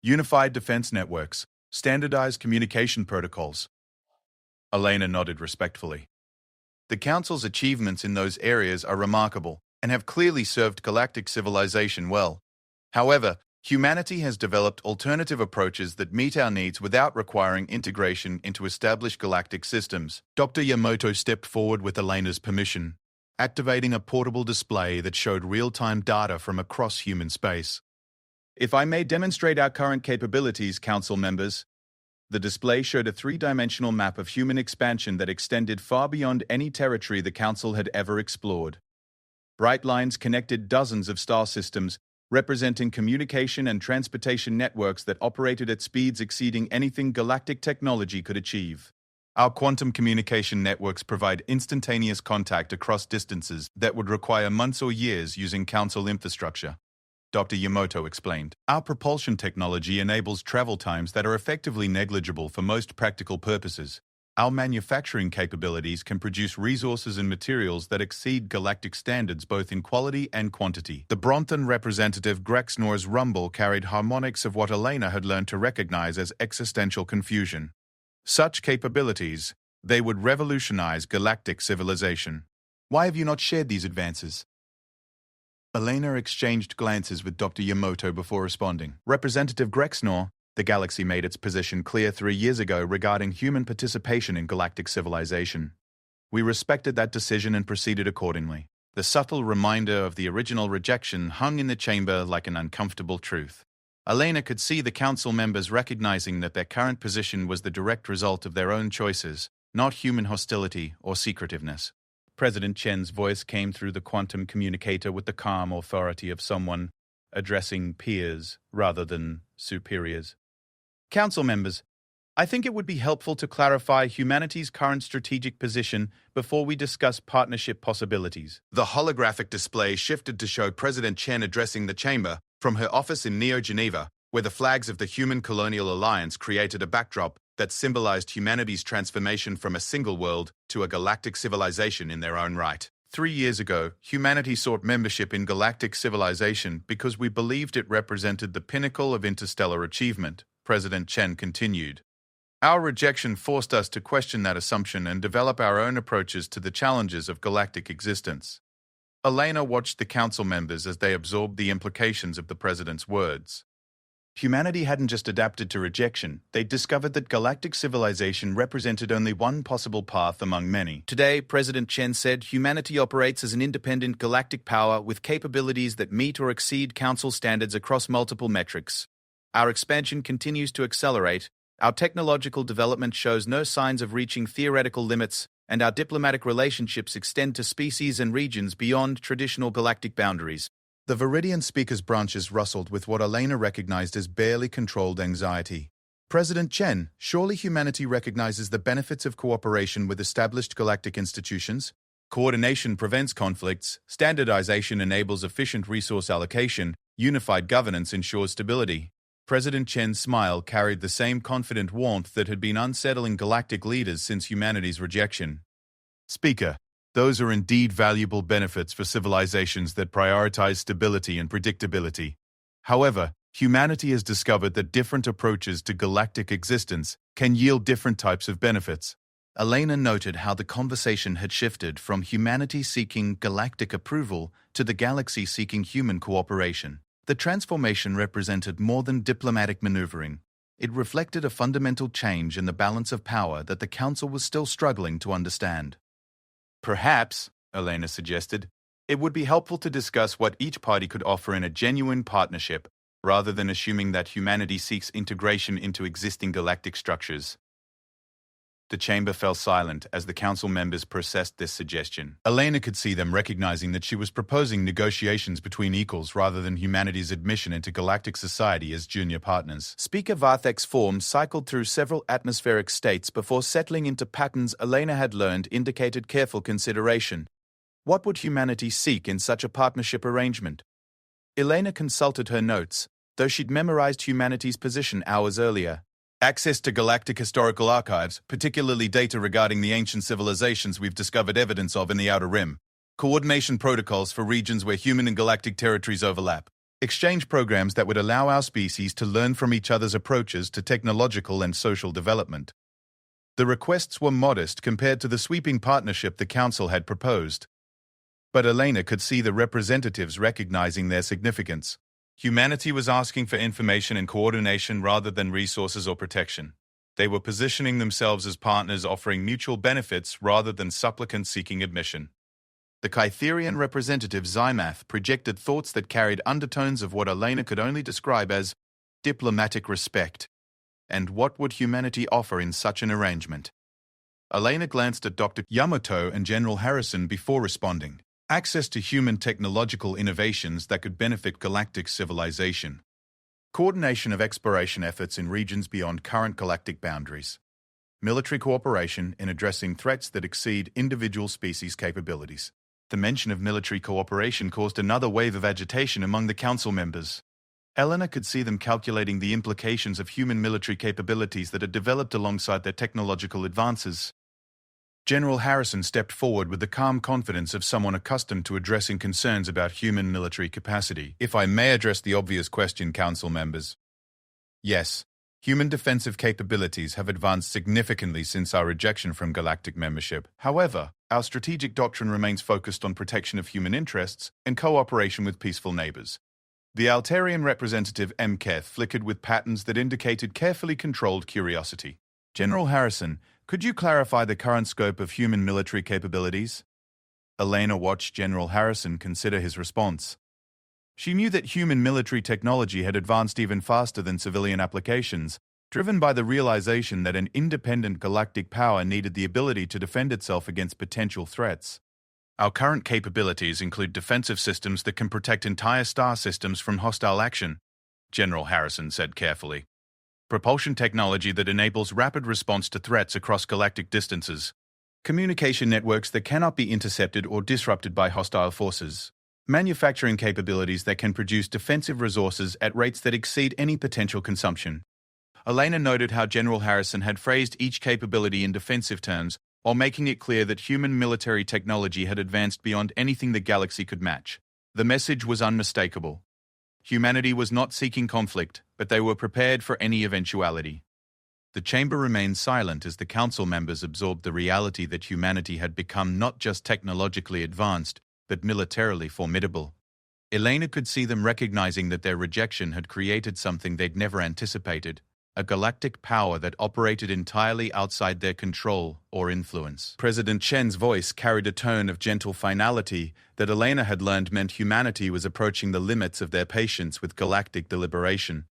unified defense networks, standardized communication protocols. Elena nodded respectfully. The Council's achievements in those areas are remarkable and have clearly served galactic civilization well. However, humanity has developed alternative approaches that meet our needs without requiring integration into established galactic systems. Dr. Yamamoto stepped forward with Elena's permission, activating a portable display that showed real-time data from across human space. If I may demonstrate our current capabilities, Council members. The display showed a three-dimensional map of human expansion that extended far beyond any territory the Council had ever explored. Bright lines connected dozens of star systems, representing communication and transportation networks that operated at speeds exceeding anything galactic technology could achieve. Our quantum communication networks provide instantaneous contact across distances that would require months or years using Council infrastructure. Dr. Yamamoto explained. Our propulsion technology enables travel times that are effectively negligible for most practical purposes. Our manufacturing capabilities can produce resources and materials that exceed galactic standards both in quality and quantity. The Bronthan representative Grexnor's rumble carried harmonics of what Elena had learned to recognize as existential confusion. Such capabilities, they would revolutionize galactic civilization. Why have you not shared these advances? Elena exchanged glances with Dr. Yamamoto before responding. Representative Grexnor, the galaxy made its position clear 3 years ago regarding human participation in galactic civilization. We respected that decision and proceeded accordingly. The subtle reminder of the original rejection hung in the chamber like an uncomfortable truth. Elena could see the council members recognizing that their current position was the direct result of their own choices, not human hostility or secretiveness. President Chen's voice came through the quantum communicator with the calm authority of someone addressing peers rather than superiors. Council members, I think it would be helpful to clarify humanity's current strategic position before we discuss partnership possibilities. The holographic display shifted to show President Chen addressing the chamber from her office in Neo Geneva, where the flags of the Human Colonial Alliance created a backdrop that symbolized humanity's transformation from a single world to a galactic civilization in their own right. 3 years ago, humanity sought membership in galactic civilization because we believed it represented the pinnacle of interstellar achievement, President Chen continued. Our rejection forced us to question that assumption and develop our own approaches to the challenges of galactic existence. Elena watched the council members as they absorbed the implications of the president's words. Humanity hadn't just adapted to rejection, they'd discovered that galactic civilization represented only one possible path among many. Today, President Chen said humanity operates as an independent galactic power with capabilities that meet or exceed Council standards across multiple metrics. Our expansion continues to accelerate, our technological development shows no signs of reaching theoretical limits, and our diplomatic relationships extend to species and regions beyond traditional galactic boundaries. The Viridian speaker's branches rustled with what Elena recognized as barely controlled anxiety. President Chen, surely humanity recognizes the benefits of cooperation with established galactic institutions? Coordination prevents conflicts, standardization enables efficient resource allocation, unified governance ensures stability. President Chen's smile carried the same confident warmth that had been unsettling galactic leaders since humanity's rejection. Speaker, those are indeed valuable benefits for civilizations that prioritize stability and predictability. However, humanity has discovered that different approaches to galactic existence can yield different types of benefits. Elena noted how the conversation had shifted from humanity seeking galactic approval to the galaxy seeking human cooperation. The transformation represented more than diplomatic maneuvering. It reflected a fundamental change in the balance of power that the Council was still struggling to understand. Perhaps, Elena suggested, it would be helpful to discuss what each party could offer in a genuine partnership, rather than assuming that humanity seeks integration into existing galactic structures. The chamber fell silent as the council members processed this suggestion. Elena could see them recognizing that she was proposing negotiations between equals rather than humanity's admission into galactic society as junior partners. Speaker Varthek's form cycled through several atmospheric states before settling into patterns Elena had learned indicated careful consideration. What would humanity seek in such a partnership arrangement? Elena consulted her notes, though she'd memorized humanity's position hours earlier. Access to galactic historical archives, particularly data regarding the ancient civilizations we've discovered evidence of in the Outer Rim. Coordination protocols for regions where human and galactic territories overlap. Exchange programs that would allow our species to learn from each other's approaches to technological and social development. The requests were modest compared to the sweeping partnership the Council had proposed. But Elena could see the representatives recognizing their significance. Humanity was asking for information and coordination rather than resources or protection. They were positioning themselves as partners offering mutual benefits rather than supplicants seeking admission. The Kytherian representative Zymath projected thoughts that carried undertones of what Elena could only describe as diplomatic respect. And what would humanity offer in such an arrangement? Elena glanced at Dr. Yamato and General Harrison before responding. Access to human technological innovations that could benefit galactic civilization. Coordination of exploration efforts in regions beyond current galactic boundaries. Military cooperation in addressing threats that exceed individual species' capabilities. The mention of military cooperation caused another wave of agitation among the Council members. Elena could see them calculating the implications of human military capabilities that had developed alongside their technological advances. General Harrison stepped forward with the calm confidence of someone accustomed to addressing concerns about human military capacity. If I may address the obvious question, Council members. Yes, human defensive capabilities have advanced significantly since our rejection from galactic membership. However, our strategic doctrine remains focused on protection of human interests and cooperation with peaceful neighbors. The Altarian representative Mketh flickered with patterns that indicated carefully controlled curiosity. General Harrison, could you clarify the current scope of human military capabilities? Elena watched General Harrison consider his response. She knew that human military technology had advanced even faster than civilian applications, driven by the realization that an independent galactic power needed the ability to defend itself against potential threats. Our current capabilities include defensive systems that can protect entire star systems from hostile action, General Harrison said carefully. Propulsion technology that enables rapid response to threats across galactic distances. Communication networks that cannot be intercepted or disrupted by hostile forces. Manufacturing capabilities that can produce defensive resources at rates that exceed any potential consumption. Elena noted how General Harrison had phrased each capability in defensive terms, while making it clear that human military technology had advanced beyond anything the galaxy could match. The message was unmistakable. Humanity was not seeking conflict, but they were prepared for any eventuality. The chamber remained silent as the council members absorbed the reality that humanity had become not just technologically advanced, but militarily formidable. Elena could see them recognizing that their rejection had created something they'd never anticipated, a galactic power that operated entirely outside their control or influence. President Chen's voice carried a tone of gentle finality that Elena had learned meant humanity was approaching the limits of their patience with galactic deliberation.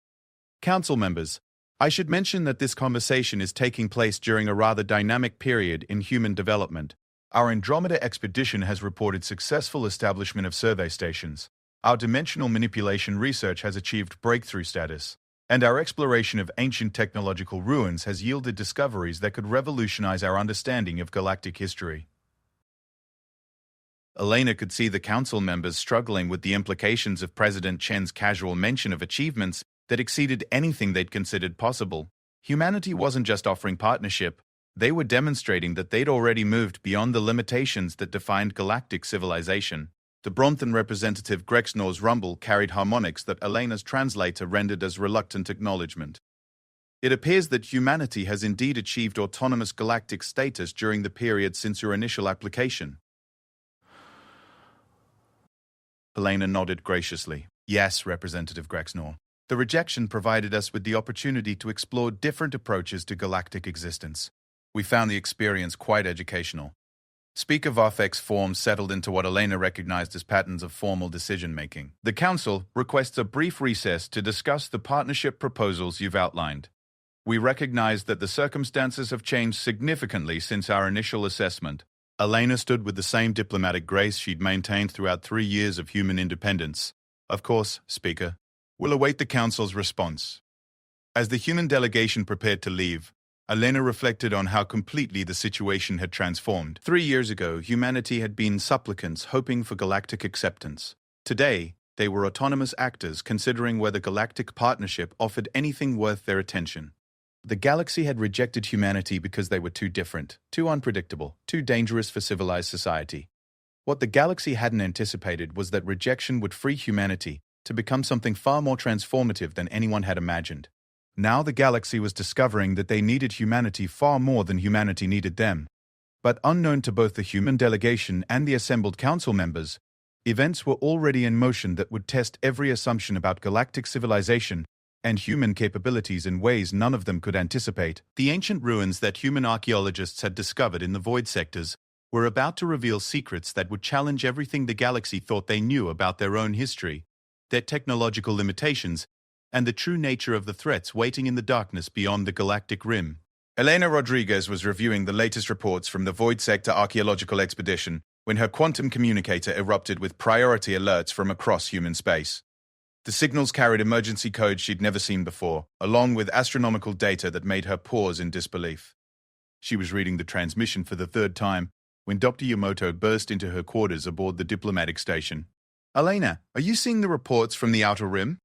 Council members, I should mention that this conversation is taking place during a rather dynamic period in human development. Our Andromeda expedition has reported successful establishment of survey stations. Our dimensional manipulation research has achieved breakthrough status. And our exploration of ancient technological ruins has yielded discoveries that could revolutionize our understanding of galactic history. Elena could see the council members struggling with the implications of President Chen's casual mention of achievements that exceeded anything they'd considered possible. Humanity wasn't just offering partnership, they were demonstrating that they'd already moved beyond the limitations that defined galactic civilization. The Bronthan representative Grexnor's rumble carried harmonics that Elena's translator rendered as reluctant acknowledgement. It appears that humanity has indeed achieved autonomous galactic status during the period since your initial application. Elena nodded graciously. Yes, Representative Grexnor. The rejection provided us with the opportunity to explore different approaches to galactic existence. We found the experience quite educational. Speaker Varfek's form settled into what Elena recognized as patterns of formal decision-making. The Council requests a brief recess to discuss the partnership proposals you've outlined. We recognize that the circumstances have changed significantly since our initial assessment. Elena stood with the same diplomatic grace she'd maintained throughout 3 years of human independence. Of course, Speaker, we'll await the Council's response. As the human delegation prepared to leave, Elena reflected on how completely the situation had transformed. 3 years ago, humanity had been supplicants hoping for galactic acceptance. Today, they were autonomous actors considering whether galactic partnership offered anything worth their attention. The galaxy had rejected humanity because they were too different, too unpredictable, too dangerous for civilized society. What the galaxy hadn't anticipated was that rejection would free humanity to become something far more transformative than anyone had imagined. Now the galaxy was discovering that they needed humanity far more than humanity needed them. But unknown to both the human delegation and the assembled council members, events were already in motion that would test every assumption about galactic civilization and human capabilities in ways none of them could anticipate. The ancient ruins that human archaeologists had discovered in the void sectors were about to reveal secrets that would challenge everything the galaxy thought they knew about their own history, their technological limitations, and the true nature of the threats waiting in the darkness beyond the galactic rim. Elena Rodriguez was reviewing the latest reports from the Void Sector Archaeological Expedition when her quantum communicator erupted with priority alerts from across human space. The signals carried emergency codes she'd never seen before, along with astronomical data that made her pause in disbelief. She was reading the transmission for the third time when Dr. Yamato burst into her quarters aboard the diplomatic station. "Elena, are you seeing the reports from the Outer Rim?"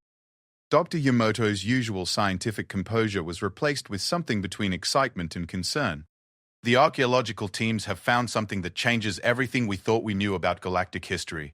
Dr. Yamamoto's usual scientific composure was replaced with something between excitement and concern. "The archaeological teams have found something that changes everything we thought we knew about galactic history."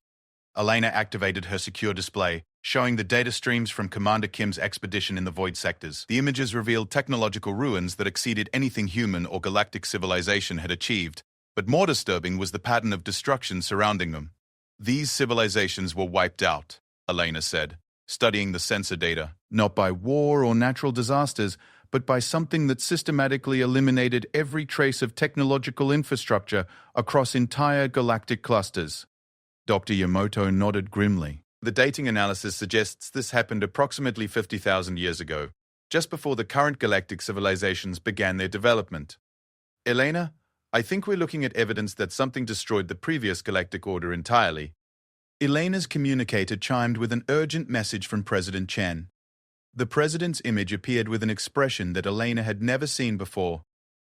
Elena activated her secure display, showing the data streams from Commander Kim's expedition in the void sectors. The images revealed technological ruins that exceeded anything human or galactic civilization had achieved, but more disturbing was the pattern of destruction surrounding them. "These civilizations were wiped out," Elena said, studying the sensor data, "not by war or natural disasters, but by something that systematically eliminated every trace of technological infrastructure across entire galactic clusters." Dr. Yamamoto nodded grimly. "The dating analysis suggests this happened approximately 50,000 years ago, just before the current galactic civilizations began their development. Elena, I think we're looking at evidence that something destroyed the previous galactic order entirely." Elena's communicator chimed with an urgent message from President Chen. The president's image appeared with an expression that Elena had never seen before,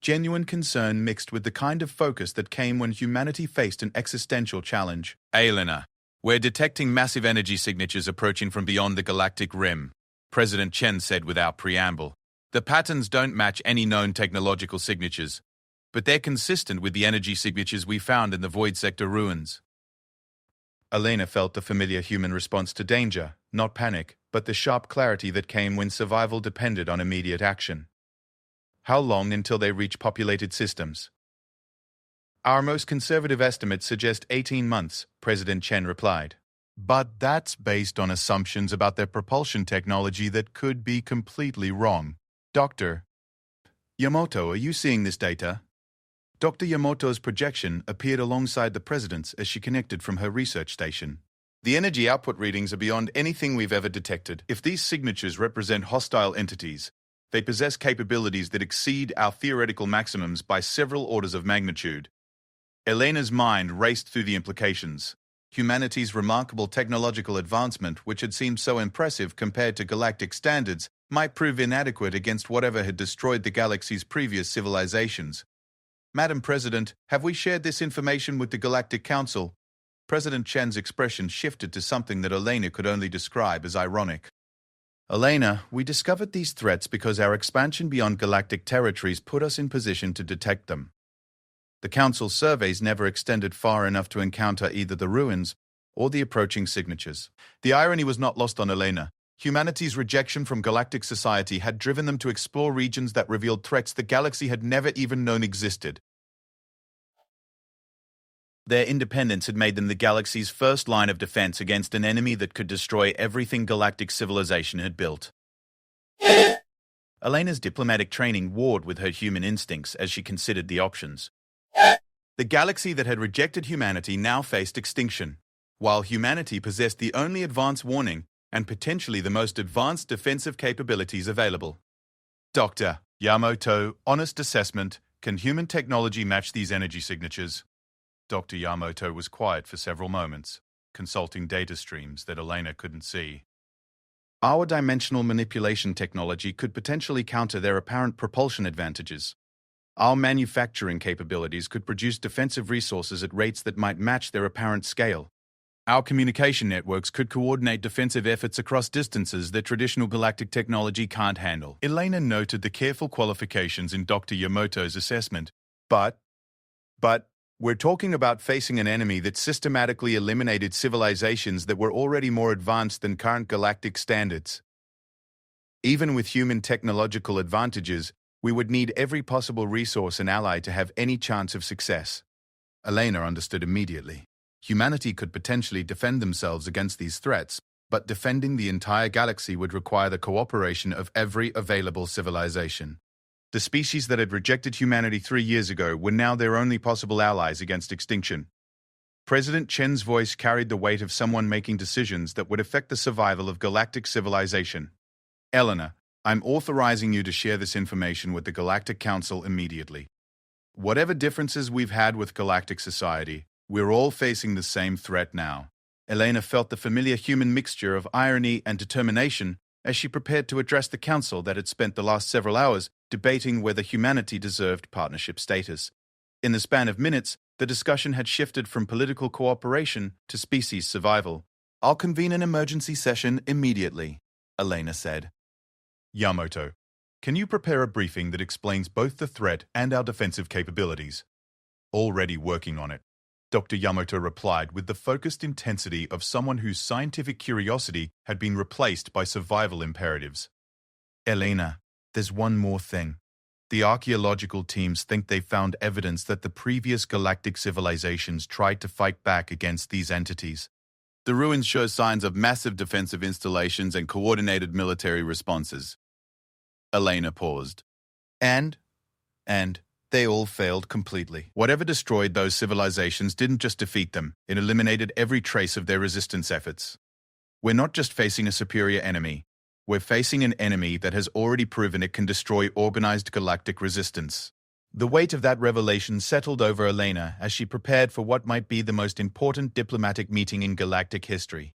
genuine concern mixed with the kind of focus that came when humanity faced an existential challenge. "Elena, we're detecting massive energy signatures approaching from beyond the galactic rim," President Chen said without preamble. "The patterns don't match any known technological signatures, but they're consistent with the energy signatures we found in the Void Sector ruins." Elena felt the familiar human response to danger, not panic, but the sharp clarity that came when survival depended on immediate action. "How long until they reach populated systems?" "Our most conservative estimates suggest 18 months, President Chen replied. "But that's based on assumptions about their propulsion technology that could be completely wrong." "Dr. Yamamoto, are you seeing this data?" Dr. Yamamoto's projection appeared alongside the president's as she connected from her research station. "The energy output readings are beyond anything we've ever detected. If these signatures represent hostile entities, they possess capabilities that exceed our theoretical maximums by several orders of magnitude." Elena's mind raced through the implications. Humanity's remarkable technological advancement, which had seemed so impressive compared to galactic standards, might prove inadequate against whatever had destroyed the galaxy's previous civilizations. "Madam President, have we shared this information with the Galactic Council?" President Chen's expression shifted to something that Elena could only describe as ironic. "Elena, we discovered these threats because our expansion beyond galactic territories put us in position to detect them. The Council's surveys never extended far enough to encounter either the ruins or the approaching signatures." The irony was not lost on Elena. Humanity's rejection from galactic society had driven them to explore regions that revealed threats the galaxy had never even known existed. Their independence had made them the galaxy's first line of defense against an enemy that could destroy everything galactic civilization had built. Elena's diplomatic training warred with her human instincts as she considered the options. The galaxy that had rejected humanity now faced extinction, while humanity possessed the only advance warning and potentially the most advanced defensive capabilities available. "Dr. Yamamoto, honest assessment, can human technology match these energy signatures?" Dr. Yamamoto was quiet for several moments, consulting data streams that Elena couldn't see. Our dimensional manipulation technology could potentially counter their apparent propulsion advantages. Our manufacturing capabilities could produce defensive resources at rates that might match their apparent scale. Our communication networks could coordinate defensive efforts across distances that traditional galactic technology can't handle. Elena noted the careful qualifications in Dr. Yamamoto's assessment. But, we're talking about facing an enemy that systematically eliminated civilizations that were already more advanced than current galactic standards. Even with human technological advantages, we would need every possible resource and ally to have any chance of success. Elena understood immediately. Humanity could potentially defend themselves against these threats, but defending the entire galaxy would require the cooperation of every available civilization. The species that had rejected humanity 3 years ago were now their only possible allies against extinction. President Chen's voice carried the weight of someone making decisions that would affect the survival of galactic civilization. Eleanor, I'm authorizing you to share this information with the Galactic Council immediately. Whatever differences we've had with galactic society, we're all facing the same threat now. Elena felt the familiar human mixture of irony and determination as she prepared to address the council that had spent the last several hours debating whether humanity deserved partnership status. In the span of minutes, the discussion had shifted from political cooperation to species survival. I'll convene an emergency session immediately, Elena said. Yamamoto, can you prepare a briefing that explains both the threat and our defensive capabilities? Already working on it, Dr. Yamamoto replied with the focused intensity of someone whose scientific curiosity had been replaced by survival imperatives. Elena, there's one more thing. The archaeological teams think they found evidence that the previous galactic civilizations tried to fight back against these entities. The ruins show signs of massive defensive installations and coordinated military responses. Elena paused. And they all failed completely. Whatever destroyed those civilizations didn't just defeat them, it eliminated every trace of their resistance efforts. We're not just facing a superior enemy, we're facing an enemy that has already proven it can destroy organized galactic resistance. The weight of that revelation settled over Elena as she prepared for what might be the most important diplomatic meeting in galactic history.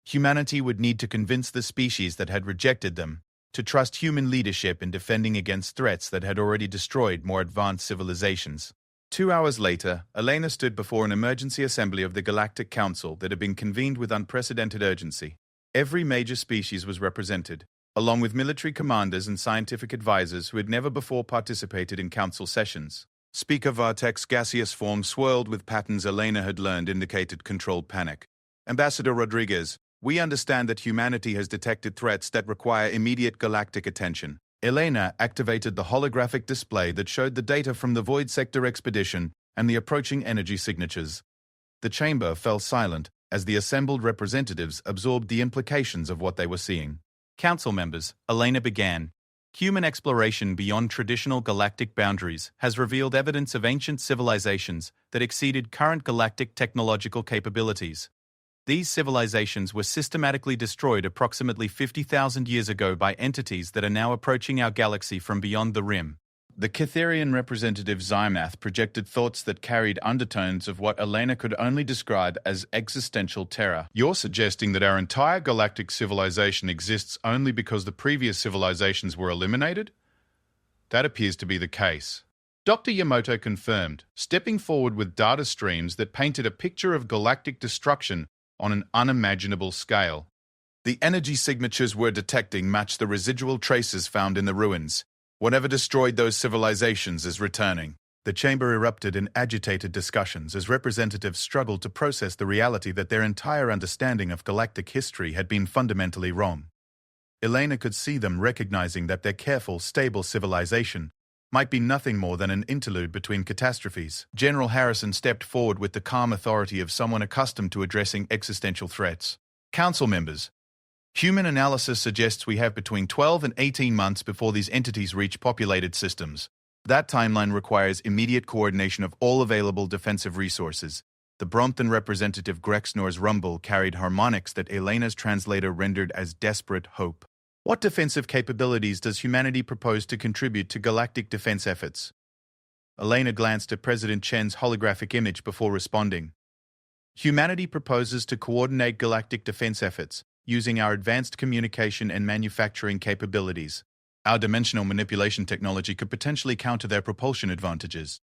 Humanity would need to convince the species that had rejected them to trust human leadership in defending against threats that had already destroyed more advanced civilizations. 2 hours later, Elena stood before an emergency assembly of the Galactic Council that had been convened with unprecedented urgency. Every major species was represented, along with military commanders and scientific advisors who had never before participated in council sessions. Speaker Vartek's gaseous form swirled with patterns Elena had learned indicated controlled panic. Ambassador Rodriguez, we understand that humanity has detected threats that require immediate galactic attention. Elena activated the holographic display that showed the data from the Void Sector expedition and the approaching energy signatures. The chamber fell silent as the assembled representatives absorbed the implications of what they were seeing. Council members, Elena began. Human exploration beyond traditional galactic boundaries has revealed evidence of ancient civilizations that exceeded current galactic technological capabilities. These civilizations were systematically destroyed approximately 50,000 years ago by entities that are now approaching our galaxy from beyond the rim. The Cytherian representative Zymath projected thoughts that carried undertones of what Elena could only describe as existential terror. You're suggesting that our entire galactic civilization exists only because the previous civilizations were eliminated? That appears to be the case. Dr. Yamamoto confirmed, stepping forward with data streams that painted a picture of galactic destruction on an unimaginable scale. The energy signatures we're detecting match the residual traces found in the ruins. Whatever destroyed those civilizations is returning. The chamber erupted in agitated discussions as representatives struggled to process the reality that their entire understanding of galactic history had been fundamentally wrong. Elena could see them recognizing that their careful, stable civilization might be nothing more than an interlude between catastrophes. General Harrison stepped forward with the calm authority of someone accustomed to addressing existential threats. Council members, human analysis suggests we have between 12 and 18 months before these entities reach populated systems. That timeline requires immediate coordination of all available defensive resources. The Brompton representative Grexnor's rumble carried harmonics that Elena's translator rendered as desperate hope. What defensive capabilities does humanity propose to contribute to galactic defense efforts? Elena glanced at President Chen's holographic image before responding. Humanity proposes to coordinate galactic defense efforts, using our advanced communication and manufacturing capabilities. Our dimensional manipulation technology could potentially counter their propulsion advantages.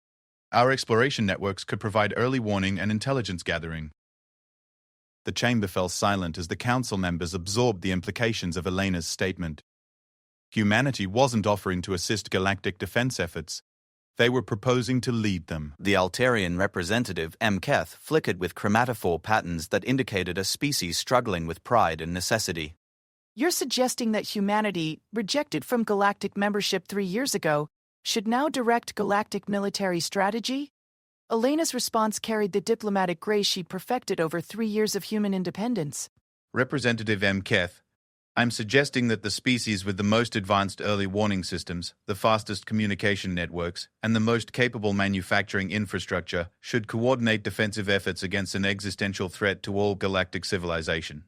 Our exploration networks could provide early warning and intelligence gathering. The chamber fell silent as the council members absorbed the implications of Elena's statement. Humanity wasn't offering to assist galactic defense efforts. They were proposing to lead them. The Altarian representative, M. Keth, flickered with chromatophore patterns that indicated a species struggling with pride and necessity. You're suggesting that humanity, rejected from galactic membership 3 years ago, should now direct galactic military strategy? Elena's response carried the diplomatic grace she'd perfected over 3 years of human independence. Representative M. Keth, I'm suggesting that the species with the most advanced early warning systems, the fastest communication networks, and the most capable manufacturing infrastructure should coordinate defensive efforts against an existential threat to all galactic civilization.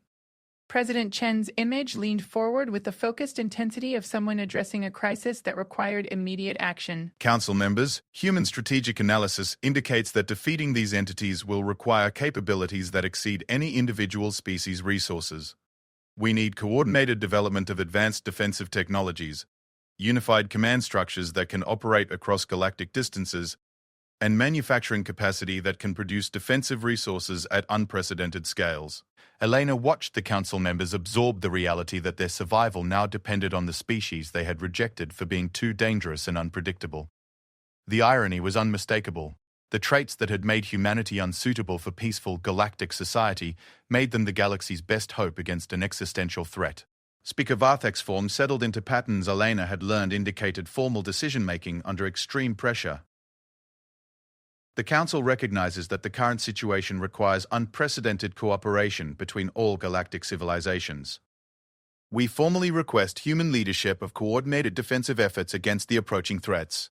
President Chen's image leaned forward with the focused intensity of someone addressing a crisis that required immediate action. Council members, human strategic analysis indicates that defeating these entities will require capabilities that exceed any individual species' resources. We need coordinated development of advanced defensive technologies, unified command structures that can operate across galactic distances, and manufacturing capacity that can produce defensive resources at unprecedented scales. Elena watched the council members absorb the reality that their survival now depended on the species they had rejected for being too dangerous and unpredictable. The irony was unmistakable. The traits that had made humanity unsuitable for peaceful galactic society made them the galaxy's best hope against an existential threat. Speaker Varthek's form settled into patterns Elena had learned indicated formal decision-making under extreme pressure. The Council recognizes that the current situation requires unprecedented cooperation between all galactic civilizations. We formally request human leadership of coordinated defensive efforts against the approaching threats.